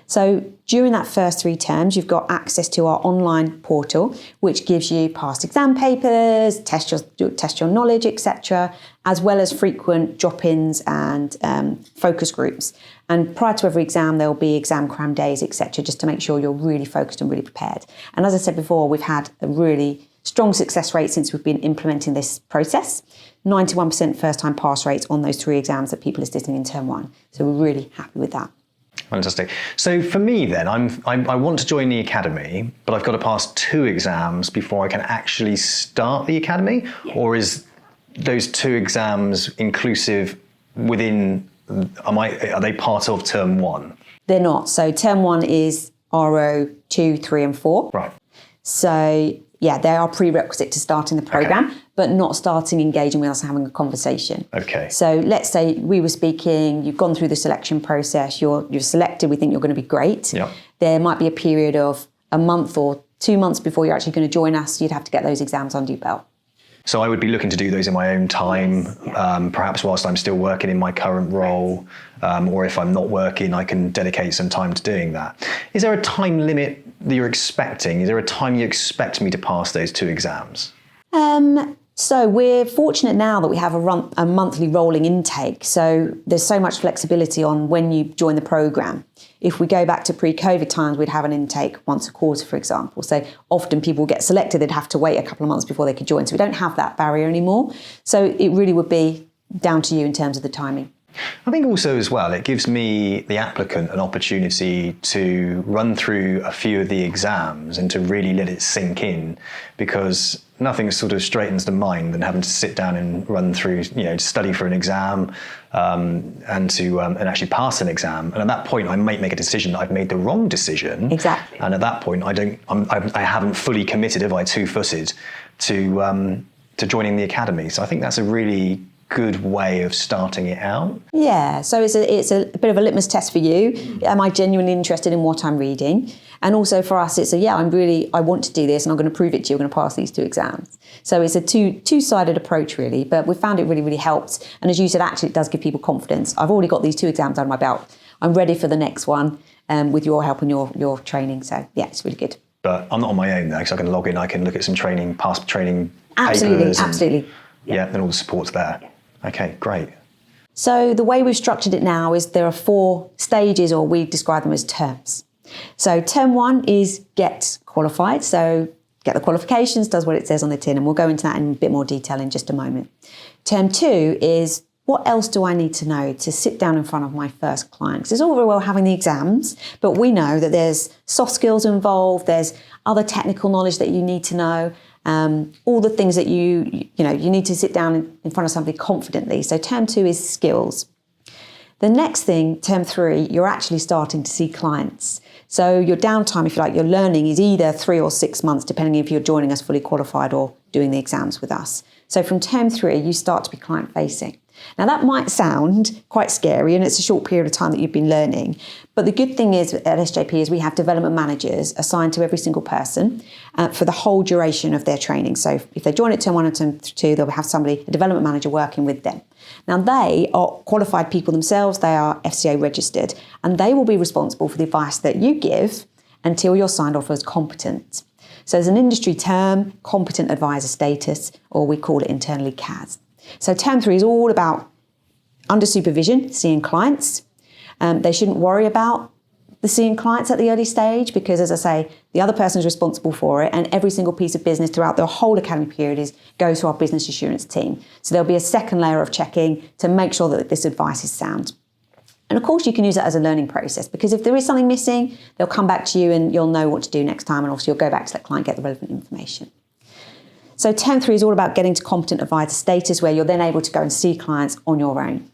So during that first 3 terms, you've got access to our online portal, which gives you past exam papers, test your knowledge, etc., as well as frequent drop-ins and focus groups. And prior to every exam, there'll be exam cram days, etc., just to make sure you're really focused and really prepared. And as I said before, we've had a really strong success rate since we've been implementing this process. 91% first-time pass rates on those 3 exams that people are sitting in term 1. So we're really happy with that. Fantastic. So for me then, I want to join the academy, but I've got to pass 2 exams before I can actually start the academy? Or is those 2 exams inclusive within, are they part of term 1? They're not. So term 1 is RO 2, 3 and 4. Right. So yeah, they are prerequisite to starting the programme, Okay. but not starting engaging with us and having a conversation. Okay. So let's say we were speaking, you've gone through the selection process, you're selected, we think you're going to be great. Yep. There might be a period of a month or 2 months before you're actually going to join us. You'd have to get those exams under your belt. So I would be looking to do those in my own time, perhaps whilst I'm still working in my current role, or if I'm not working, I can dedicate some time to doing that. Is there a time limit that you're expecting? Is there a time you expect me to pass those 2 exams? So we're fortunate now that we have a monthly rolling intake. So there's so much flexibility on when you join the programme. If we go back to pre-COVID times, we'd have an intake once a quarter, for example. So often people get selected, they'd have to wait a couple of months before they could join. So we don't have that barrier anymore. So it really would be down to you in terms of the timing. I think also as well, it gives me, the applicant, an opportunity to run through a few of the exams and to really let it sink in, because nothing sort of straightens the mind than having to sit down and run through, study for an exam and actually pass an exam. And at that point, I might make a decision that I've made the wrong decision. Exactly. And at that point, I haven't fully committed, have I, two-footed to joining the academy. So I think that's a really good way of starting it out. Yeah, so it's a bit of a litmus test for you. Am I genuinely interested in what I'm reading? And also for us, it's I want to do this and I'm going to prove it to you. I'm going to pass these 2 exams. So it's a two-sided approach really, but we found it really, really helped. And as you said, actually it does give people confidence. I've already got these 2 exams under my belt. I'm ready for the next one with your help and your training. So yeah, it's really good. But I'm not on my own though, because I can log in, I can look at some training, past training Absolutely, papers. absolutely. Yeah, then all the support's there. Okay, great. So the way we've structured it now is there are 4 stages, or we describe them as terms. So term 1 is get qualified. So get the qualifications, does what it says on the tin, and we'll go into that in a bit more detail in just a moment. Term 2 is what else do I need to know to sit down in front of my first client? Because it's all very well having the exams, but we know that there's soft skills involved, there's other technical knowledge that you need to know. All the things that you need to sit down in front of somebody confidently. So term 2 is skills. The next thing, term 3, you're actually starting to see clients. So your downtime, if you like, your learning is either 3 or 6 months, depending if you're joining us fully qualified or doing the exams with us. So from term 3, you start to be client facing. Now that might sound quite scary and it's a short period of time that you've been learning, but the good thing is at SJP is we have development managers assigned to every single person for the whole duration of their training. So if they join at term 1 and term 2, they'll have a development manager working with them. Now they are qualified people themselves, they are FCA registered, and they will be responsible for the advice that you give until you're signed off as competent. So there's an industry term, competent advisor status, or we call it internally CAS. So term 3 is all about under supervision, seeing clients. They shouldn't worry about the seeing clients at the early stage because, as I say, the other person is responsible for it, and every single piece of business throughout the whole academy period goes to our business assurance team. So there'll be a second layer of checking to make sure that this advice is sound. And of course, you can use it as a learning process because if there is something missing, they'll come back to you and you'll know what to do next time, and obviously you'll go back to that client, get the relevant information. So term 3 is all about getting to competent advisor status where you're then able to go and see clients on your own.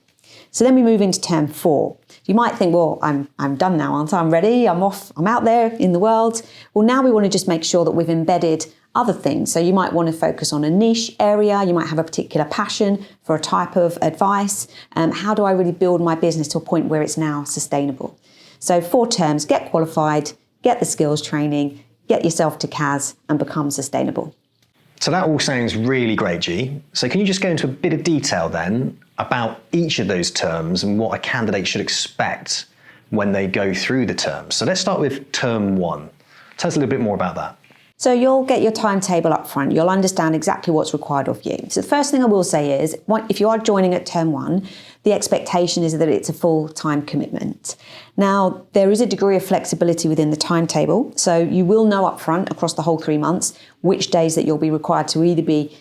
So then we move into term 4. You might think, well, I'm done now, aren't I? I'm ready, I'm off, I'm out there in the world. Well, now we want to just make sure that we've embedded other things. So you might want to focus on a niche area, you might have a particular passion for a type of advice. How do I really build my business to a point where it's now sustainable? So 4 terms: get qualified, get the skills training, get yourself to CAS, and become sustainable. So that all sounds really great, Gee. So can you just go into a bit of detail then about each of those terms and what a candidate should expect when they go through the terms? So let's start with term 1. Tell us a little bit more about that. So you'll get your timetable up front. You'll understand exactly what's required of you. So the first thing I will say is, if you are joining at term 1, the expectation is that it's a full-time commitment. Now, there is a degree of flexibility within the timetable. So you will know up front across the whole 3 months which days that you'll be required to either be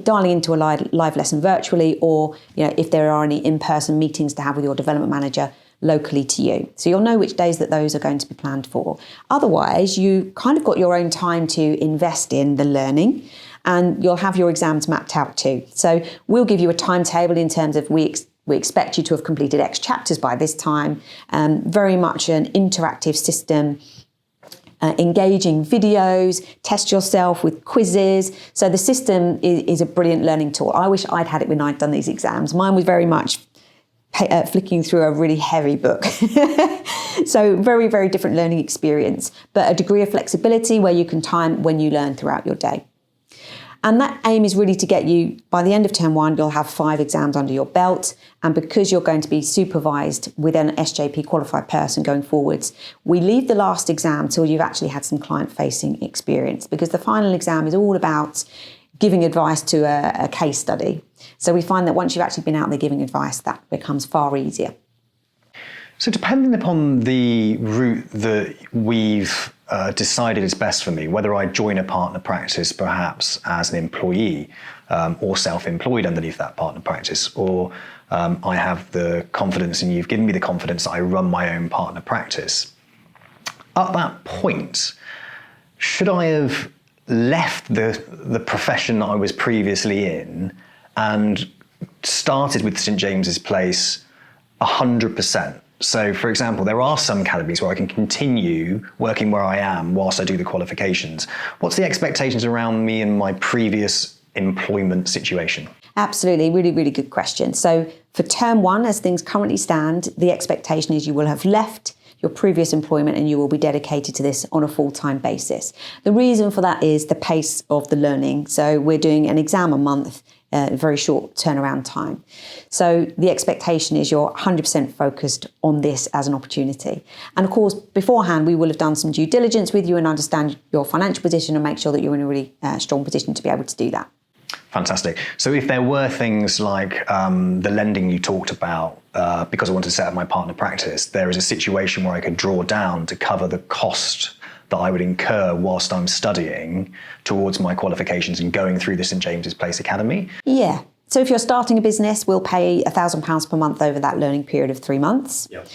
dialing into a live lesson virtually, or if there are any in-person meetings to have with your development manager locally to you. So you'll know which days that those are going to be planned for. Otherwise, you kind of got your own time to invest in the learning, and you'll have your exams mapped out too. So we'll give you a timetable in terms of we expect you to have completed X chapters by this time, very much an interactive system, engaging videos, test yourself with quizzes. So the system is a brilliant learning tool. I wish I'd had it when I'd done these exams. Mine was very much flicking through a really heavy book. So very, very different learning experience, but a degree of flexibility where you can time when you learn throughout your day. And that aim is really to get you, by the end of term 1, you'll have 5 exams under your belt. And because you're going to be supervised with an SJP qualified person going forwards, we leave the last exam till you've actually had some client-facing experience, because the final exam is all about giving advice to a case study. So we find that once you've actually been out there giving advice, that becomes far easier. So depending upon the route that we've decided is best for me, whether I join a partner practice perhaps as an employee or self-employed underneath that partner practice, or I have the confidence, and you've given me the confidence that I run my own partner practice, at that point, should I have left the profession that I was previously in and started with St James's Place 100%? So, for example, there are some academies where I can continue working where I am whilst I do the qualifications. What's the expectations around me and my previous employment situation? Absolutely, really, really good question. So for term 1, as things currently stand, the expectation is you will have left your previous employment and you will be dedicated to this on a full-time basis. The reason for that is the pace of the learning. So we're doing an exam a month, very short turnaround time. So the expectation is you're 100% focused on this as an opportunity. And of course, beforehand, we will have done some due diligence with you and understand your financial position and make sure that you're in a really strong position to be able to do that. Fantastic. So if there were things like the lending you talked about, because I wanted to set up my partner practice, there is a situation where I could draw down to cover the cost that I would incur whilst I'm studying towards my qualifications and going through the St James's Place Academy? Yeah. So if you're starting a business, we'll pay £1,000 per month over that learning period of 3 months. Yep.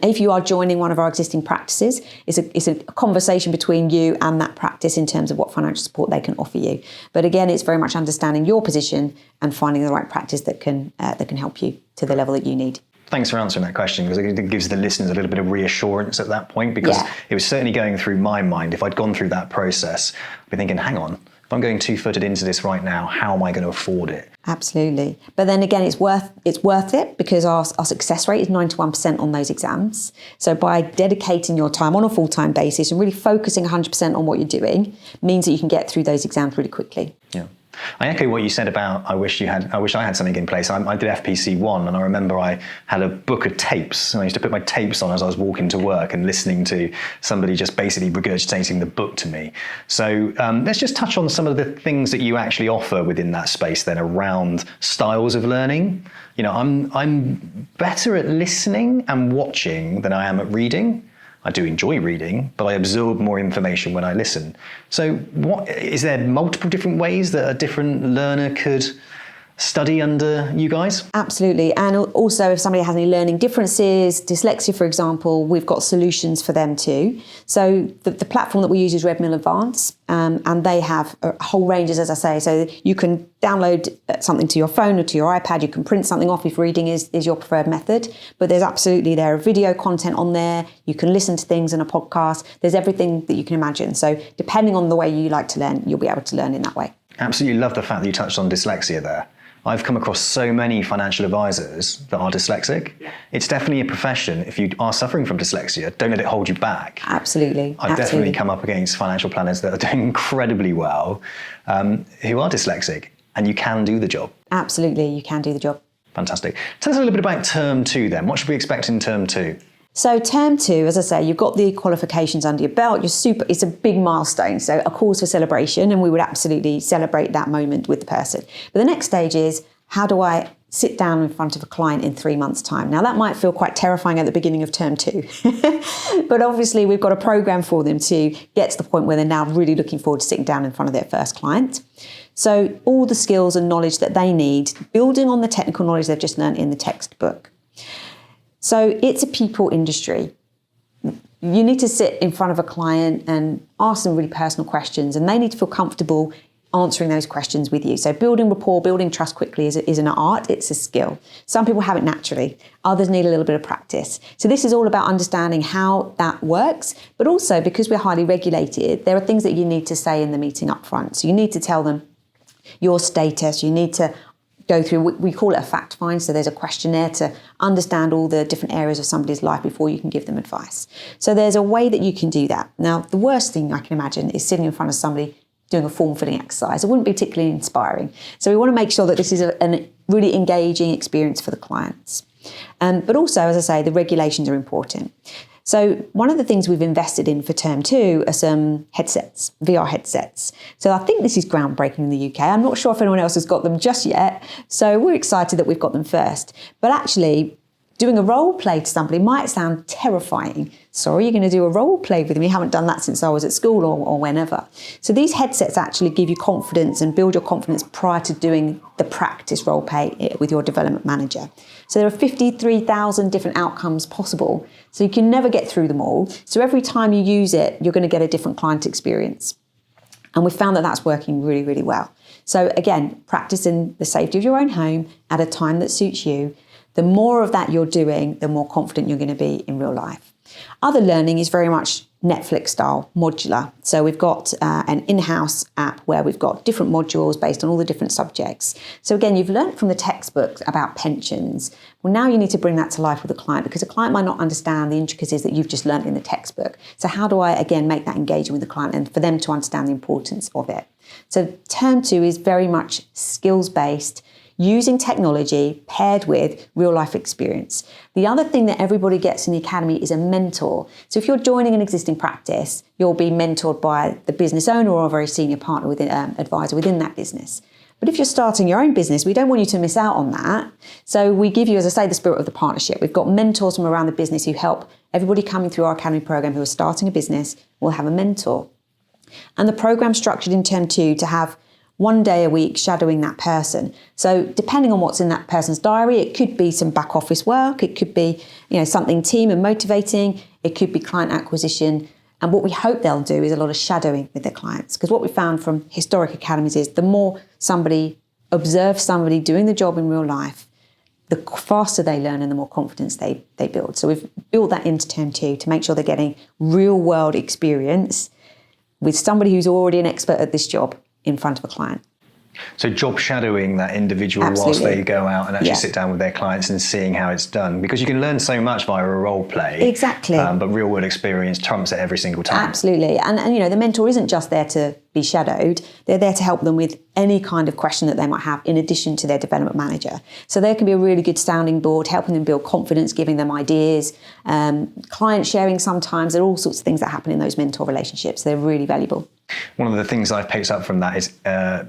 If you are joining one of our existing practices, it's a conversation between you and that practice in terms of what financial support they can offer you. But again, it's very much understanding your position and finding the right practice that can help you to the level that you need. Thanks for answering that question, because it gives the listeners a little bit of reassurance at that point, because it was certainly going through my mind. If I'd gone through that process, I'd be thinking, hang on, if I'm going 2-footed into this right now, how am I going to afford it? Absolutely. But then again, it's worth it because our success rate is 91% on those exams. So by dedicating your time on a full-time basis and really focusing 100% on what you're doing means that you can get through those exams really quickly. Yeah. I echo what you said about I wish I had something in place. I did FPC 1, and I remember I had a book of tapes, and I used to put my tapes on as I was walking to work and listening to somebody just basically regurgitating the book to me. So let's just touch on some of the things that you actually offer within that space then around styles of learning. I'm better at listening and watching than I am at reading. I do enjoy reading, but I absorb more information when I listen. So is there multiple different ways that a different learner could study under you guys? Absolutely. And also, if somebody has any learning differences, dyslexia, for example, we've got solutions for them too. So the platform that we use is Redmill Advance, and they have a whole range, as I say. So you can download something to your phone or to your iPad. You can print something off if reading is your preferred method. But there's absolutely video content on there. You can listen to things in a podcast. There's everything that you can imagine. So depending on the way you like to learn, you'll be able to learn in that way. Absolutely love the fact that you touched on dyslexia there. I've come across so many financial advisors that are dyslexic. Yeah. It's definitely a profession. If you are suffering from dyslexia, don't let it hold you back. Absolutely. I've definitely come up against financial planners that are doing incredibly well, who are dyslexic, and you can do the job. Absolutely, you can do the job. Fantastic. Tell us a little bit about term 2 then. What should we expect in term 2? So term 2, as I say, you've got the qualifications under your belt. It's a big milestone, so a cause for celebration, and we would absolutely celebrate that moment with the person. But the next stage is, how do I sit down in front of a client in 3 months' time? Now, that might feel quite terrifying at the beginning of term 2, but obviously we've got a program for them to get to the point where they're now really looking forward to sitting down in front of their first client. So all the skills and knowledge that they need, building on the technical knowledge they've just learned in the textbook. So it's a people industry. You need to sit in front of a client and ask them really personal questions, and they need to feel comfortable answering those questions with you. So building rapport, building trust quickly is an art, it's a skill. Some people have it naturally, others need a little bit of practice. So this is all about understanding how that works, but also because we're highly regulated, there are things that you need to say in the meeting up front. So you need to tell them your status, you need to go through, we call it a fact find, so there's a questionnaire to understand all the different areas of somebody's life before you can give them advice. So there's a way that you can do that. Now, the worst thing I can imagine is sitting in front of somebody doing a form-filling exercise. It wouldn't be particularly inspiring. So we want to make sure that this is a really engaging experience for the clients. But also, as I say, the regulations are important. So one of the things we've invested in for term 2 are some headsets, VR headsets. So I think this is groundbreaking in the UK. I'm not sure if anyone else has got them just yet. So we're excited that we've got them first. But actually, doing a role play to somebody might sound terrifying. Sorry, you're going to do a role play with me. You haven't done that since I was at school or whenever. So these headsets actually give you confidence and build your confidence prior to doing the practice role play with your development manager. So there are 53,000 different outcomes possible. So you can never get through them all. So every time you use it, you're going to get a different client experience. And we found that that's working really, really well. So again, practice in the safety of your own home at a time that suits you. The more of that you're doing, the more confident you're going to be in real life. Other learning is very much Netflix style, modular. So we've got an in-house app where we've got different modules based on all the different subjects. So again, you've learned from the textbooks about pensions. Well, now you need to bring that to life with a client, because a client might not understand the intricacies that you've just learned in the textbook. So how do I, again, make that engaging with the client and for them to understand the importance of it? So term 2 is very much skills-based, using technology paired with real life experience. The other thing that everybody gets in the academy is a mentor. So if you're joining an existing practice, you'll be mentored by the business owner or a very senior partner within advisor within that business. But if you're starting your own business, we don't want you to miss out on that. So we give you, as I say, the spirit of the partnership. We've got mentors from around the business who help everybody coming through our academy program who are starting a business will have a mentor. And the program's structured in term 2 to have 1 day a week shadowing that person. So depending on what's in that person's diary, it could be some back office work, it could be, something team and motivating, it could be client acquisition. And what we hope they'll do is a lot of shadowing with their clients. Because what we found from historic academies is the more somebody observes somebody doing the job in real life, the faster they learn and the more confidence they build. So we've built that into term 2 to make sure they're getting real world experience with somebody who's already an expert at this job in front of a client. So job shadowing that individual whilst they go out and actually sit down with their clients and seeing how it's done, because you can learn so much via a role play. Exactly. But real world experience trumps it every single time. Absolutely. And the mentor isn't just there to be shadowed. They're there to help them with any kind of question that they might have in addition to their development manager. So there can be a really good sounding board, helping them build confidence, giving them ideas, client sharing sometimes. There are all sorts of things that happen in those mentor relationships. They're really valuable. One of the things I've picked up from that is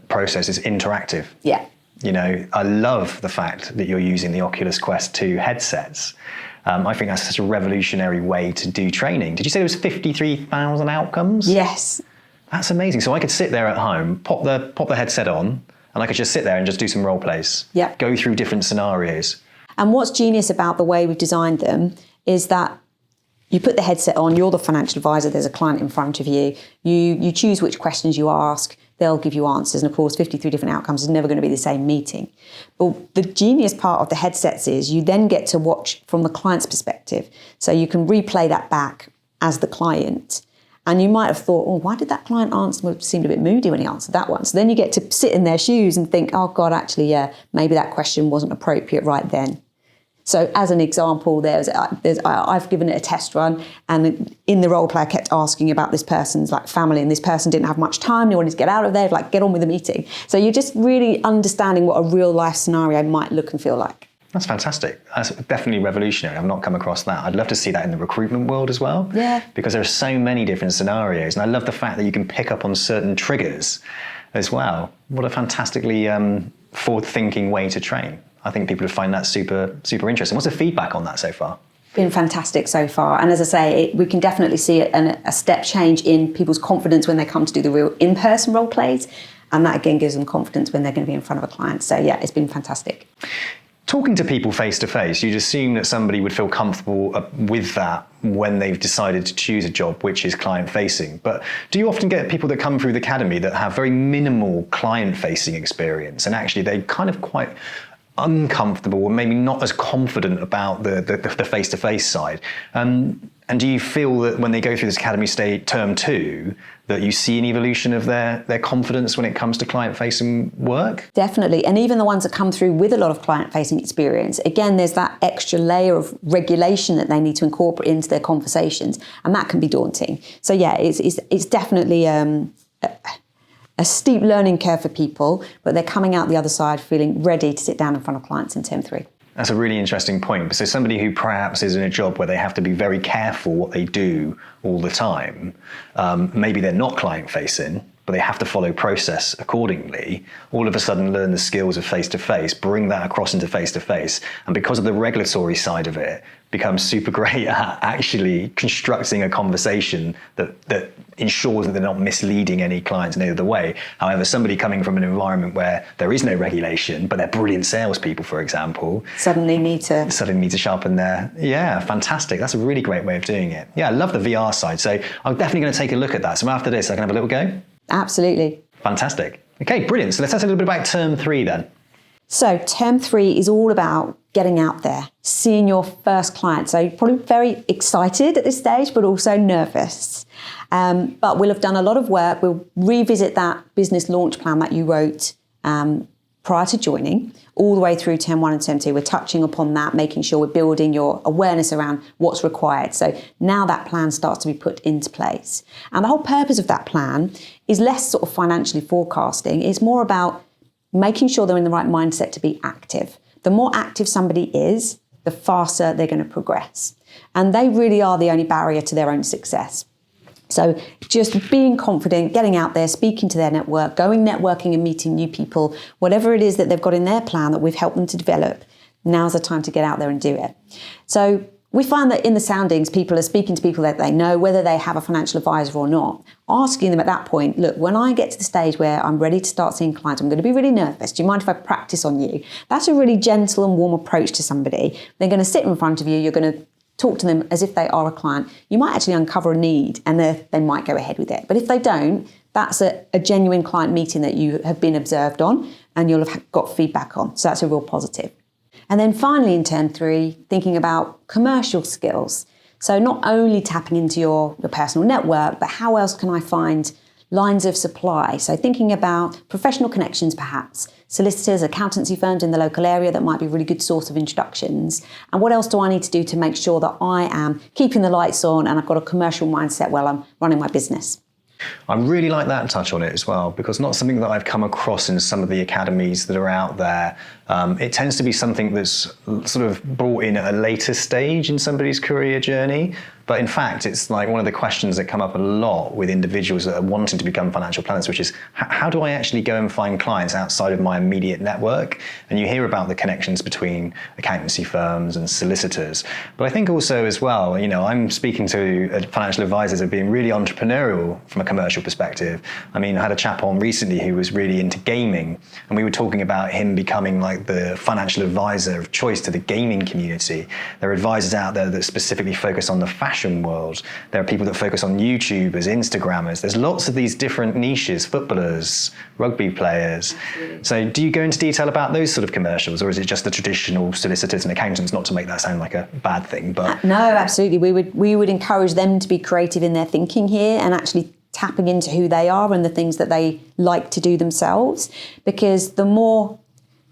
process is interactive. Yeah. I love the fact that you're using the Oculus Quest 2 headsets. I think that's such a revolutionary way to do training. Did you say there was 53,000 outcomes? Yes. That's amazing. So I could sit there at home, pop the headset on, and I could just sit there and just do some role plays, go through different scenarios. And what's genius about the way we've designed them is that you put the headset on, you're the financial advisor, there's a client in front of you, you choose which questions you ask, they'll give you answers, and of course 53 different outcomes is never going to be the same meeting. But the genius part of the headsets is you then get to watch from the client's perspective. So you can replay that back as the client. And you might have thought, oh, why did that client answer? Well, it seemed a bit moody when he answered that one. So then you get to sit in their shoes and think, oh God, actually, yeah, maybe that question wasn't appropriate right then. So as an example, I've given it a test run, and in the role play I kept asking about this person's like family, and this person didn't have much time, they wanted to get out of there, like get on with the meeting. So you're just really understanding what a real life scenario might look and feel like. That's fantastic. That's definitely revolutionary. I've not come across that. I'd love to see that in the recruitment world as well. Yeah. Because there are so many different scenarios, and I love the fact that you can pick up on certain triggers as well. What a fantastically forward-thinking way to train. I think people would find that super, super interesting. What's the feedback on that so far? Been fantastic so far. And as I say, we can definitely see a step change in people's confidence when they come to do the real in-person role plays. And that again gives them confidence when they're going to be in front of a client. So yeah, it's been fantastic. Talking to people face to face, you'd assume that somebody would feel comfortable with that when they've decided to choose a job which is client facing. But do you often get people that come through the academy that have very minimal client facing experience, and actually they kind of quite uncomfortable or maybe not as confident about the face-to-face side? And do you feel that when they go through this academy term 2, that you see an evolution of their confidence when it comes to client-facing work? Definitely. And even the ones that come through with a lot of client-facing experience, again, there's that extra layer of regulation that they need to incorporate into their conversations, and that can be daunting. So yeah, it's definitely a steep learning curve for people, but they're coming out the other side feeling ready to sit down in front of clients in term 3. That's a really interesting point. So somebody who perhaps is in a job where they have to be very careful what they do all the time, maybe they're not client facing, but they have to follow process accordingly, all of a sudden learn the skills of face-to-face, bring that across into face-to-face, and because of the regulatory side of it, become super great at actually constructing a conversation that ensures that they're not misleading any clients in either way. However, somebody coming from an environment where there is no regulation, but they're brilliant salespeople, for example, suddenly need to sharpen their, fantastic. That's a really great way of doing it. Yeah, I love the VR side. So I'm definitely going to take a look at that. So after this, I can have a little go? Absolutely. Fantastic. Okay, brilliant. So let's talk a little bit about term 3 then. So term 3 is all about getting out there, seeing your first client. So you're probably very excited at this stage, but also nervous. But we'll have done a lot of work. We'll revisit that business launch plan that you wrote prior to joining, all the way through term 1 and term 2. We're touching upon that, making sure we're building your awareness around what's required. So now that plan starts to be put into place. And the whole purpose of that plan is less sort of financially forecasting. It's more about making sure they're in the right mindset to be active. The more active somebody is, the faster they're going to progress. And they really are the only barrier to their own success. So just being confident, getting out there, speaking to their network, going networking and meeting new people, whatever it is that they've got in their plan that we've helped them to develop, now's the time to get out there and do it. So we find that in the soundings, people are speaking to people that they know, whether they have a financial advisor or not, asking them at that point, look, when I get to the stage where I'm ready to start seeing clients, I'm going to be really nervous. Do you mind if I practice on you? That's a really gentle and warm approach to somebody. They're going to sit in front of you. You're going to talk to them as if they are a client. You might actually uncover a need and they might go ahead with it. But if they don't, that's a genuine client meeting that you have been observed on and you'll have got feedback on. So that's a real positive. And then finally in term 3, thinking about commercial skills. So not only tapping into your personal network, but how else can I find lines of supply? So thinking about professional connections perhaps, solicitors, accountancy firms in the local area that might be a really good source of introductions. And what else do I need to do to make sure that I am keeping the lights on and I've got a commercial mindset while I'm running my business? I really like that touch on it as well, because not something that I've come across in some of the academies that are out there. It tends to be something that's sort of brought in at a later stage in somebody's career journey. But in fact, it's like one of the questions that come up a lot with individuals that are wanting to become financial planners, which is how do I actually go and find clients outside of my immediate network? And you hear about the connections between accountancy firms and solicitors. But I think also as well, I'm speaking to financial advisors of being really entrepreneurial from a commercial perspective. I mean, I had a chap on recently who was really into gaming, and we were talking about him becoming like the financial advisor of choice to the gaming community. There are advisors out there that specifically focus on the fashion world. There are people that focus on YouTubers, Instagrammers. There's lots of these different niches, footballers, rugby players. Absolutely. So do you go into detail about those sort of commercials, or is it just the traditional solicitors and accountants, not to make that sound like a bad thing? But no, absolutely. We would encourage them to be creative in their thinking here and actually tapping into who they are and the things that they like to do themselves, because the more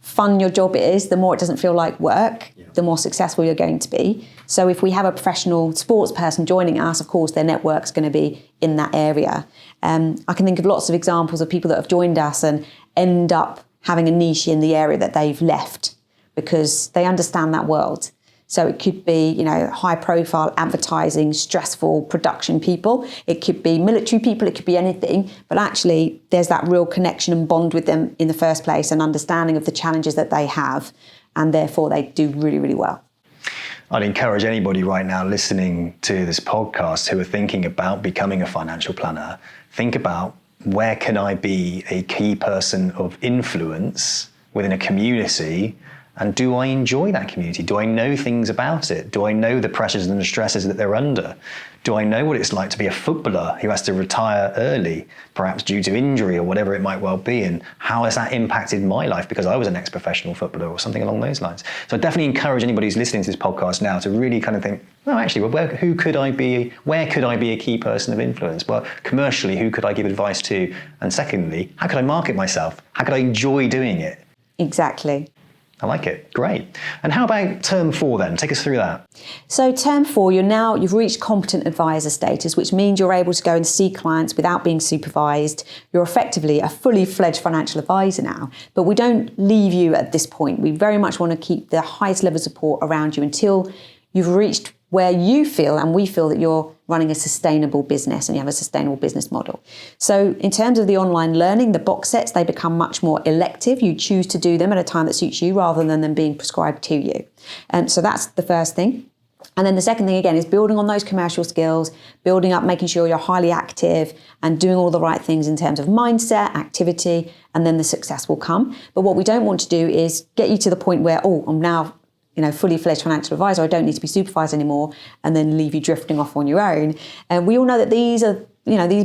fun your job is, the more it doesn't feel like work, the more successful you're going to be. So if we have a professional sports person joining us, of course, their network's going to be in that area. I can think of lots of examples of people that have joined us and end up having a niche in the area that they've left because they understand that world. So it could be, high profile advertising, stressful production people. It could be military people. It could be anything. But actually, there's that real connection and bond with them in the first place and understanding of the challenges that they have. And therefore, they do really, really well. I'd encourage anybody right now listening to this podcast who are thinking about becoming a financial planner, think about where can I be a key person of influence within a community. And do I enjoy that community? Do I know things about it? Do I know the pressures and the stresses that they're under? Do I know what it's like to be a footballer who has to retire early, perhaps due to injury or whatever it might well be? And how has that impacted my life because I was an ex-professional footballer or something along those lines? So I definitely encourage anybody who's listening to this podcast now to really kind of think, where could I be a key person of influence? Well, commercially, who could I give advice to? And secondly, how could I market myself? How could I enjoy doing it? Exactly. I like it. Great. And how about term 4 then? Take us through that. So term 4, you've reached competent advisor status, which means you're able to go and see clients without being supervised. You're effectively a fully fledged financial advisor now, but we don't leave you at this point. We very much want to keep the highest level of support around you until you've reached where you feel and we feel that you're running a sustainable business and you have a sustainable business model. So in terms of the online learning, the box sets, they become much more elective. You choose to do them at a time that suits you rather than them being prescribed to you. So that's the first thing. And then the second thing, again, is building on those commercial skills, building up, making sure you're highly active and doing all the right things in terms of mindset, activity, and then the success will come. But what we don't want to do is get you to the point where, I'm now fully fledged financial advisor, I don't need to be supervised anymore, and then leave you drifting off on your own. And we all know that these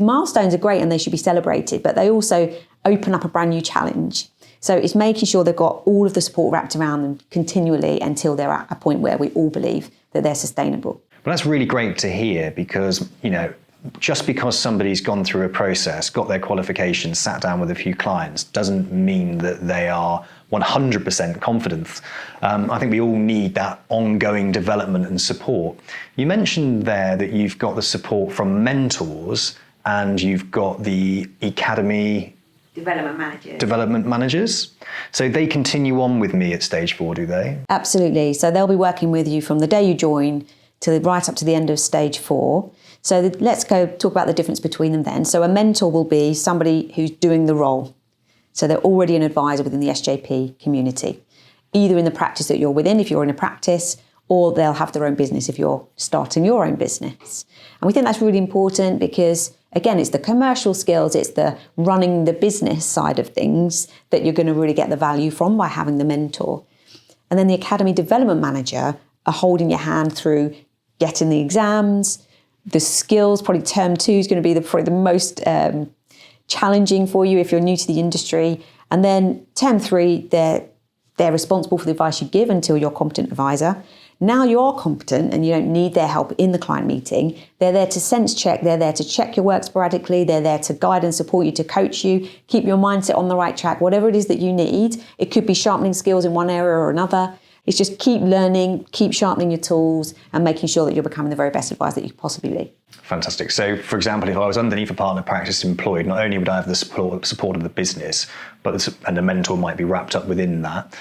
milestones are great and they should be celebrated, but they also open up a brand new challenge. So it's making sure they've got all of the support wrapped around them continually until they're at a point where we all believe that they're sustainable. Well, that's really great to hear because, just because somebody's gone through a process, got their qualifications, sat down with a few clients, doesn't mean that they are 100% confident. I think we all need that ongoing development and support. You mentioned there that you've got the support from mentors and you've got the academy development managers. So they continue on with me at stage 4, do they? Absolutely. So they'll be working with you from the day you join to right up to the end of stage 4. So let's go talk about the difference between them then. So a mentor will be somebody who's doing the role. So they're already an advisor within the SJP community, either in the practice that you're within, if you're in a practice, or they'll have their own business if you're starting your own business. And we think that's really important because, again, it's the commercial skills, it's the running the business side of things that you're going to really get the value from by having the mentor. And then the academy development manager are holding your hand through getting the exams, the skills. Probably term 2 is going to be probably the most challenging for you if you're new to the industry. And then term 3, they're responsible for the advice you give until you're a competent advisor. Now you are competent and you don't need their help in the client meeting. They're there to sense check. They're there to check your work sporadically. They're there to guide and support you, to coach you, keep your mindset on the right track, whatever it is that you need. It could be sharpening skills in one area or another. It's just keep learning, keep sharpening your tools and making sure that you're becoming the very best advisor that you could possibly be. Fantastic. So, for example, if I was underneath a partner practice employed, not only would I have the support of the business, and the mentor might be wrapped up within that,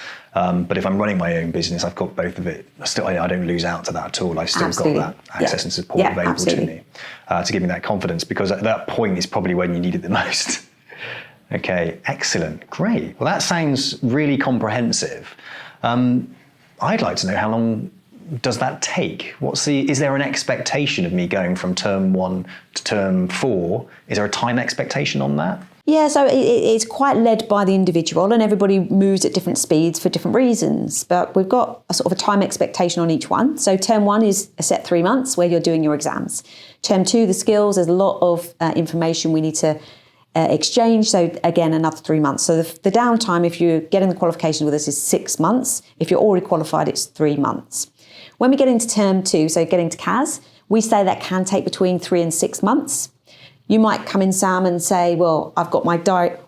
But if I'm running my own business, I've got both of it. I don't lose out to that at all. I've still Absolutely. got that access and support available to me to give me that confidence, because at that point is probably when you need it the most. Okay, excellent, great. Well, that sounds really comprehensive. I'd like to know, how long does that take? Is there an expectation of me going from term 1 to term 4? Is there a time expectation on that? Yeah, so it's quite led by the individual, and everybody moves at different speeds for different reasons. But we've got a sort of a time expectation on each one. So term 1 is a set 3 months where you're doing your exams. Term 2, the skills, there's a lot of information we need to exchange. So again, another 3 months. So the downtime, if you're getting the qualification with us, is 6 months. If you're already qualified, it's 3 months. When we get into term 2, so getting to CAS, we say that can take between 3 and 6 months. You might come in, Sam, and say, well, I've got my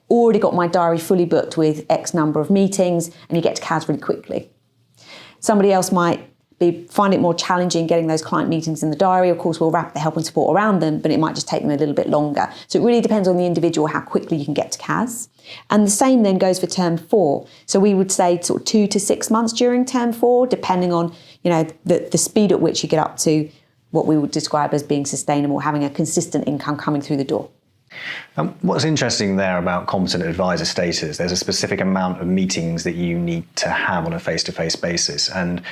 already got my diary fully booked with X number of meetings, and you get to CAS really quickly. Somebody else might find it more challenging getting those client meetings in the diary. Of course, we'll wrap the help and support around them, but it might just take them a little bit longer. So it really depends on the individual how quickly you can get to CAS. And the same then goes for term 4. So we would say sort of 2 to 6 months during term 4, depending on the speed at which you get up to what we would describe as being sustainable, having a consistent income coming through the door. What's interesting there about competent advisor status, there's a specific amount of meetings that you need to have on a face-to-face basis. And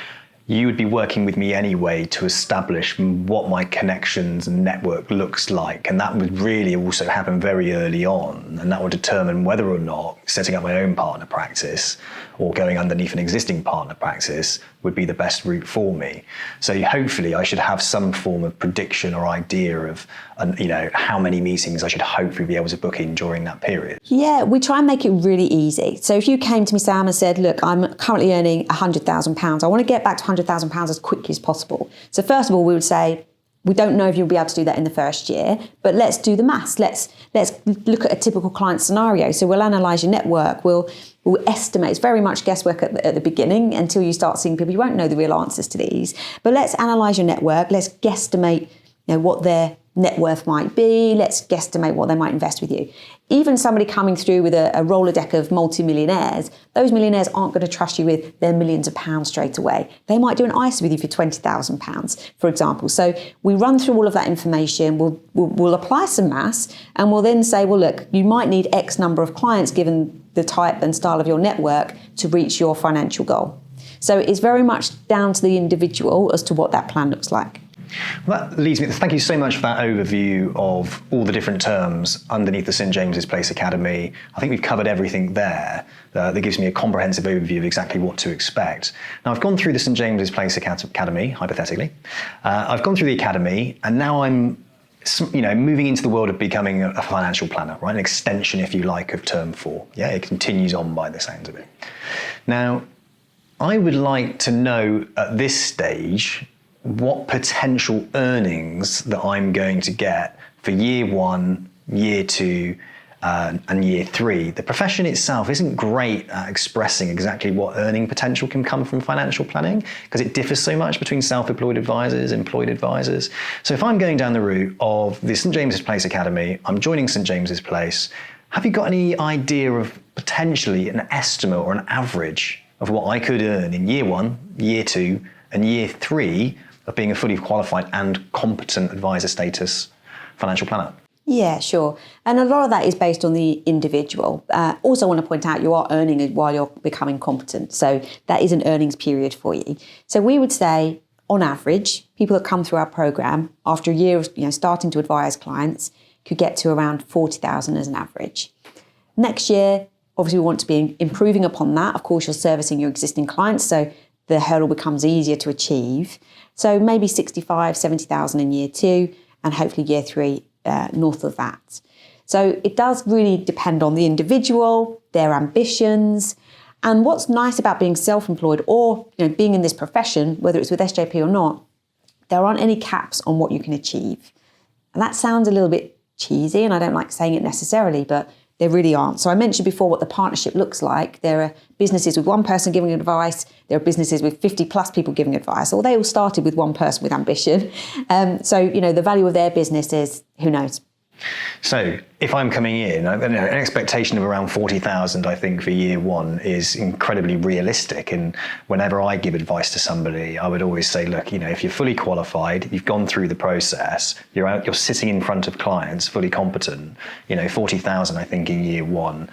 you would be working with me anyway to establish what my connections and network looks like. And that would really also happen very early on. And that would determine whether or not setting up my own partner practice or going underneath an existing partner practice would be the best route for me. So hopefully I should have some form of prediction or idea of how many meetings I should hopefully be able to book in during that period. Yeah, we try and make it really easy. So if you came to me, Sam, and said, look, I'm currently earning £100,000. I want to get back to £100,000 as quickly as possible. So first of all, we would say, we don't know if you'll be able to do that in the first year, but let's do the maths. Let's look at a typical client scenario. So we'll analyse your network. We'll estimate. It's very much guesswork at the beginning until you start seeing people. You won't know the real answers to these. But let's analyse your network. Let's guesstimate what their net worth might be. Let's guesstimate what they might invest with you. Even somebody coming through with a Rolodeck of multi-millionaires, those millionaires aren't going to trust you with their millions of pounds straight away. They might do an ISA with you for £20,000, for example. So we run through all of that information. We'll apply some maths, and we'll then say, well, look, you might need X number of clients given the type and style of your network to reach your financial goal. So it's very much down to the individual as to what that plan looks like. Well, that leads me, thank you so much for that overview of all the different terms underneath the St James's Place Academy. I think we've covered everything there. That gives me a comprehensive overview of exactly what to expect. Now, I've gone through the St James's Place Academy, hypothetically. I've gone through the academy, and now I'm moving into the world of becoming a financial planner, right? An extension, if you like, of term 4. Yeah, it continues on by the sounds of it. Now, I would like to know at this stage what potential earnings that I'm going to get for year 1, year 2, and year 3. The profession itself isn't great at expressing exactly what earning potential can come from financial planning, because it differs so much between self-employed advisors, employed advisors. So if I'm going down the route of the St James's Place Academy, I'm joining St James's Place, have you got any idea of potentially an estimate or an average of what I could earn in year 1, year 2, and year 3 of being a fully qualified and competent advisor status financial planner? Yeah, sure. And a lot of that is based on the individual. Also want to point out you are earning it while you're becoming competent. So that is an earnings period for you. So we would say, on average, people that come through our programme after a year of starting to advise clients could get to around 40,000 as an average. Next year, obviously we want to be improving upon that. Of course, you're servicing your existing clients, so the hurdle becomes easier to achieve. So maybe 65, 70,000 in year 2, and hopefully year 3 north of that. So it does really depend on the individual, their ambitions, and what's nice about being self-employed or being in this profession, whether it's with SJP or not, there aren't any caps on what you can achieve. And that sounds a little bit cheesy, and I don't like saying it necessarily, but there really aren't. So I mentioned before what the partnership looks like. There are businesses with one person giving advice. There are businesses with 50 plus people giving advice, or they all started with one person with ambition. So the value of their business is, who knows? So if I'm coming in, an expectation of around 40,000, I think, for year one is incredibly realistic. And whenever I give advice to somebody, I would always say, look, if you're fully qualified, you've gone through the process, you're sitting in front of clients, fully competent, 40,000, I think, in year one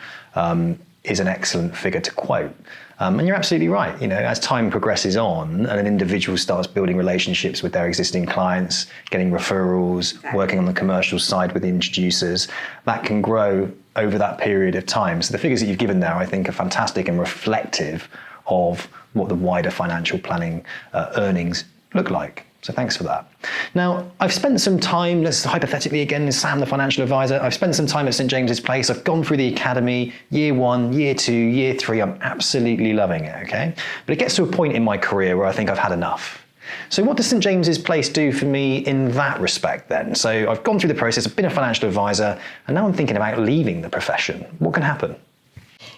is an excellent figure to quote. And you're absolutely right. As time progresses on and an individual starts building relationships with their existing clients, getting referrals, working on the commercial side with introducers, that can grow over that period of time. So the figures that you've given there, I think, are fantastic and reflective of what the wider financial planning earnings look like. So thanks for that. Now, I've spent some time, let's hypothetically again, Sam, the financial advisor, I've spent some time at St. James's Place. I've gone through the academy, year one, year two, year three. I'm absolutely loving it, okay? But it gets to a point in my career where I think I've had enough. So what does St. James's Place do for me in that respect then? So I've gone through the process, I've been a financial advisor, and now I'm thinking about leaving the profession. What can happen?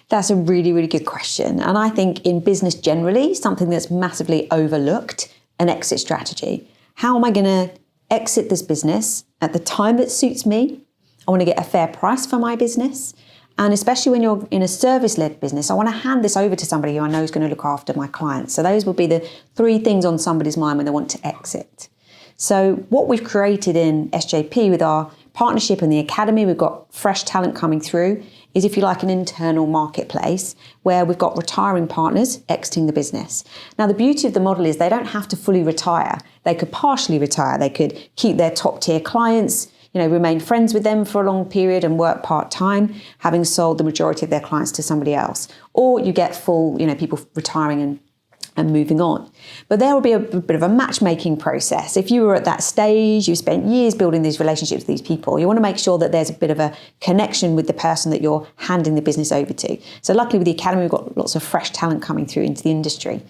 That's a really, really good question. And I think in business generally, something that's massively overlooked, an exit strategy. How am I going to exit this business at the time that suits me? I want to get a fair price for my business. And especially when you're in a service-led business, I want to hand this over to somebody who I know is going to look after my clients. So those will be the three things on somebody's mind when they want to exit. So what we've created in SJP with our partnership and the academy, we've got fresh talent coming through, is, if you like, an internal marketplace where we've got retiring partners exiting the business. Now, the beauty of the model is they don't have to fully retire. They could partially retire. They could keep their top tier clients, remain friends with them for a long period and work part-time, having sold the majority of their clients to somebody else. Or you get full, people retiring and moving on. But there will be a bit of a matchmaking process. If you were at that stage, you spent years building these relationships with these people, you want to make sure that there's a bit of a connection with the person that you're handing the business over to. So luckily with the academy, we've got lots of fresh talent coming through into the industry.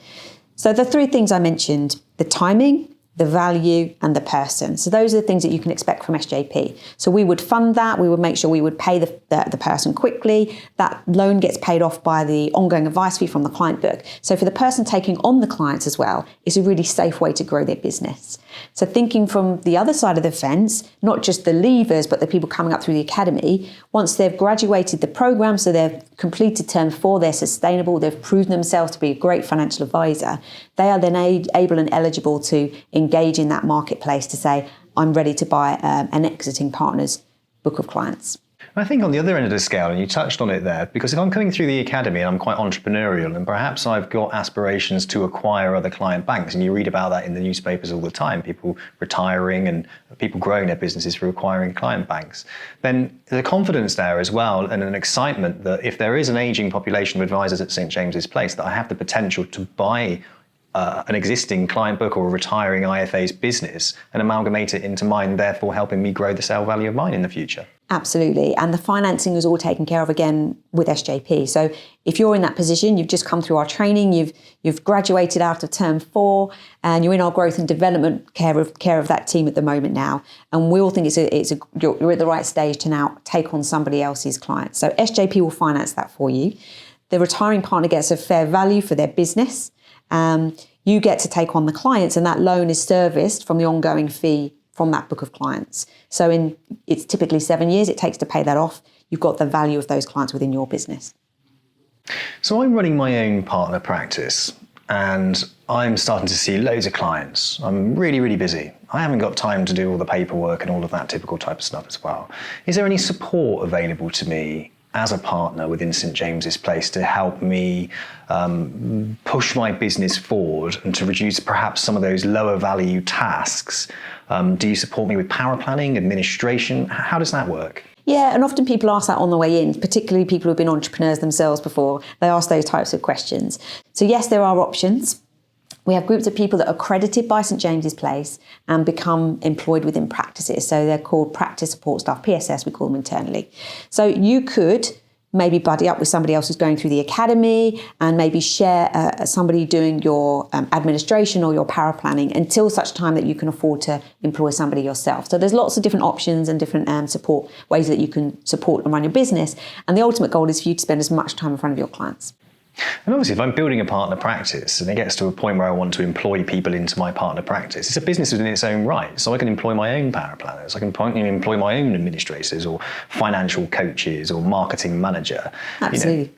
So the three things I mentioned, the timing, the value, and the person. So those are the things that you can expect from SJP. So we would fund that. We would make sure we would pay the person quickly. That loan gets paid off by the ongoing advice fee from the client book. So for the person taking on the clients as well, it's a really safe way to grow their business. So thinking from the other side of the fence, not just the leavers, but the people coming up through the academy, once they've graduated the program, so they've completed term 4, they're sustainable, they've proven themselves to be a great financial advisor, they are then able and eligible to engage in that marketplace to say, I'm ready to buy an exiting partner's book of clients. I think on the other end of the scale, and you touched on it there, because if I'm coming through the academy and I'm quite entrepreneurial and perhaps I've got aspirations to acquire other client banks, and you read about that in the newspapers all the time, people retiring and people growing their businesses through acquiring client banks, then there's a confidence there as well and an excitement that if there is an ageing population of advisors at St. James's Place, that I have the potential to buy an existing client book or a retiring IFA's business and amalgamate it into mine, therefore helping me grow the sale value of mine in the future. Absolutely. And the financing is all taken care of again with SJP. So if you're in that position, you've just come through our training, you've graduated out of term 4 and you're in our growth and development care of that team at the moment now. And we all think you're at the right stage to now take on somebody else's clients. So SJP will finance that for you. The retiring partner gets a fair value for their business. You get to take on the clients, and that loan is serviced from the ongoing fee from that book of clients. So it's typically 7 years it takes to pay that off. You've got the value of those clients within your business. So I'm running my own partner practice and I'm starting to see loads of clients. I'm really, really busy. I haven't got time to do all the paperwork and all of that typical type of stuff as well. Is there any support available to me as a partner within St. James's Place to help me push my business forward and to reduce perhaps some of those lower value tasks? Do you support me with paraplanning, administration? How does that work? Yeah, and often people ask that on the way in, particularly people who've been entrepreneurs themselves before. They ask those types of questions. So yes, there are options. We have groups of people that are accredited by St. James's Place and become employed within practices. So they're called practice support staff, PSS, we call them internally. So you could maybe buddy up with somebody else who's going through the academy and maybe share somebody doing your administration or your paraplanning until such time that you can afford to employ somebody yourself. So there's lots of different options and different support ways that you can support and run your business. And the ultimate goal is for you to spend as much time in front of your clients. And obviously, if I'm building a partner practice and it gets to a point where I want to employ people into my partner practice, it's a business within its own right. So I can employ my own paraplanners, I can employ my own administrators or financial coaches or marketing manager. Absolutely.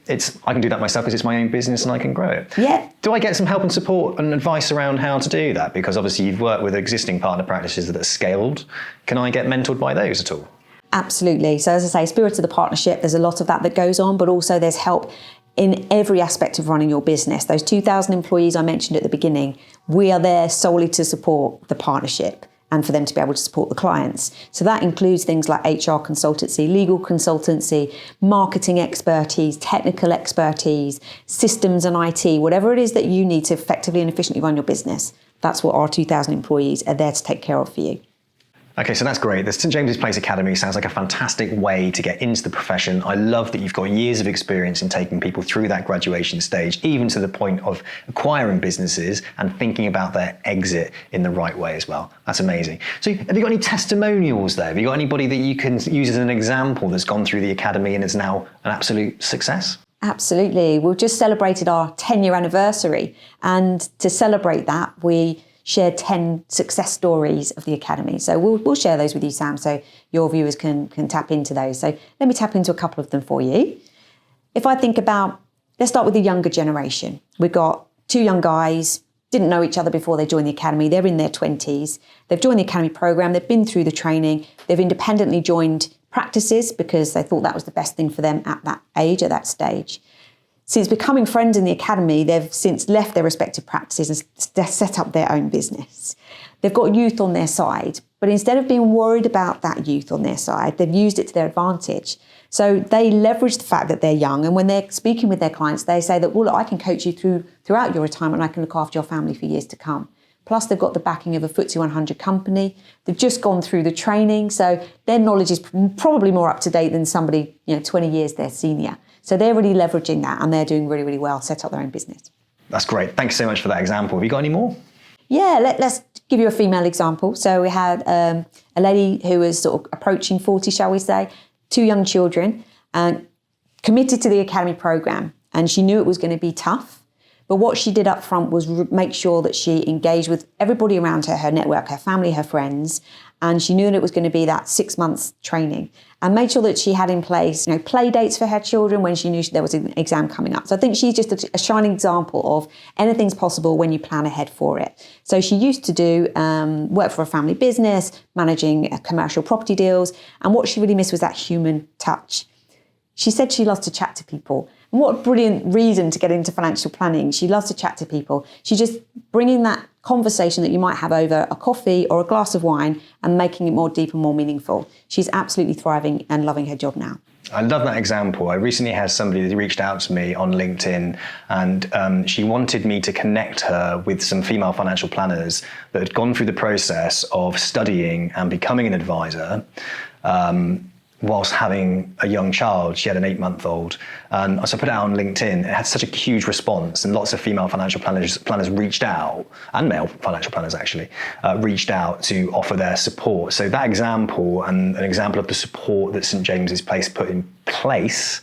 I can do that myself because it's my own business and I can grow it. Yeah. Do I get some help and support and advice around how to do that? Because obviously you've worked with existing partner practices that are scaled. Can I get mentored by those at all? Absolutely. So as I say, spirit of the partnership, there's a lot of that goes on, but also there's help in every aspect of running your business. Those 2,000 employees I mentioned at the beginning, we are there solely to support the partnership and for them to be able to support the clients. So that includes things like HR consultancy, legal consultancy, marketing expertise, technical expertise, systems and IT, whatever it is that you need to effectively and efficiently run your business. That's what our 2,000 employees are there to take care of for you. Okay, so that's great. The St James's Place Academy sounds like a fantastic way to get into the profession. I love that you've got years of experience in taking people through that graduation stage, even to the point of acquiring businesses and thinking about their exit in the right way as well. That's amazing. So have you got any testimonials there? Have you got anybody that you can use as an example that's gone through the academy and is now an absolute success? Absolutely. We've just celebrated our 10-year anniversary, and to celebrate that, we shared 10 success stories of the Academy. So we'll share those with you, Sam, so your viewers can tap into those. So let me tap into a couple of them for you. If I think about, let's start with the younger generation. We've got two young guys, didn't know each other before they joined the Academy. They're in their 20s. They've joined the Academy program. They've been through the training. They've independently joined practices because they thought that was the best thing for them at that age, at that stage. Since becoming friends in the Academy, they've since left their respective practices and set up their own business. They've got youth on their side, but instead of being worried about that youth on their side, they've used it to their advantage. So they leverage the fact that they're young, and when they're speaking with their clients, they say that, well, look, I can coach you throughout your retirement, and I can look after your family for years to come. Plus, they've got the backing of a FTSE 100 company. They've just gone through the training, so their knowledge is probably more up to date than somebody 20 years their senior. So they're really leveraging that, and they're doing really, really well, set up their own business. That's great. Thanks so much for that example. Have you got any more? Yeah, let's give you a female example. So we had a lady who was sort of approaching 40, shall we say, 2 young children, and committed to the Academy program. And she knew it was going to be tough. But what she did up front was make sure that she engaged with everybody around her, her network, her family, her friends. And she knew that it was going to be that 6 months training, and made sure that she had in place, play dates for her children when she knew there was an exam coming up. So I think she's just a shining example of anything's possible when you plan ahead for it. So she used to do work for a family business, managing commercial property deals. And what she really missed was that human touch. She said she loves to chat to people. And what a brilliant reason to get into financial planning. She loves to chat to people. She's just bringing that conversation that you might have over a coffee or a glass of wine and making it more deep and more meaningful. She's absolutely thriving and loving her job now. I love that example. I recently had somebody that reached out to me on LinkedIn, and she wanted me to connect her with some female financial planners that had gone through the process of studying and becoming an advisor, whilst having a young child. She had an 8-month-old. So I put it out on LinkedIn. It had such a huge response, and lots of female financial planners reached out, and male financial planners actually, reached out to offer their support. So that example, and an example of the support that St James's Place put in place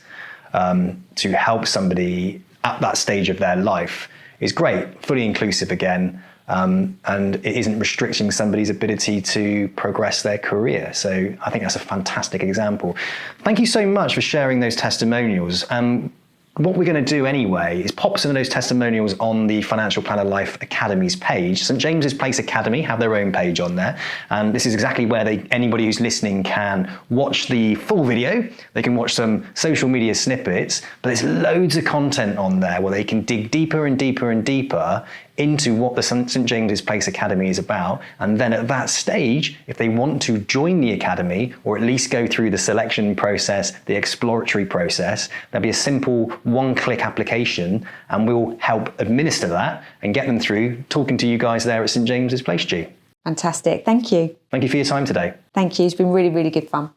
to help somebody at that stage of their life is great, fully inclusive again. And it isn't restricting somebody's ability to progress their career. So I think that's a fantastic example. Thank you so much for sharing those testimonials. What we're going to do anyway is pop some of those testimonials on the Financial Planner Life Academies page. St James's Place Academy have their own page on there. And this is exactly where anybody who's listening can watch the full video. They can watch some social media snippets, but there's loads of content on there where they can dig deeper and deeper and deeper into what the St James's Place Academy is about. And then at that stage, if they want to join the Academy, or at least go through the selection process, the exploratory process, there'll be a simple one-click application, and we'll help administer that and get them through talking to you guys there at St James's Place, Gee. Fantastic. Thank you. Thank you for your time today. Thank you. It's been really, really good fun.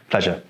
Pleasure.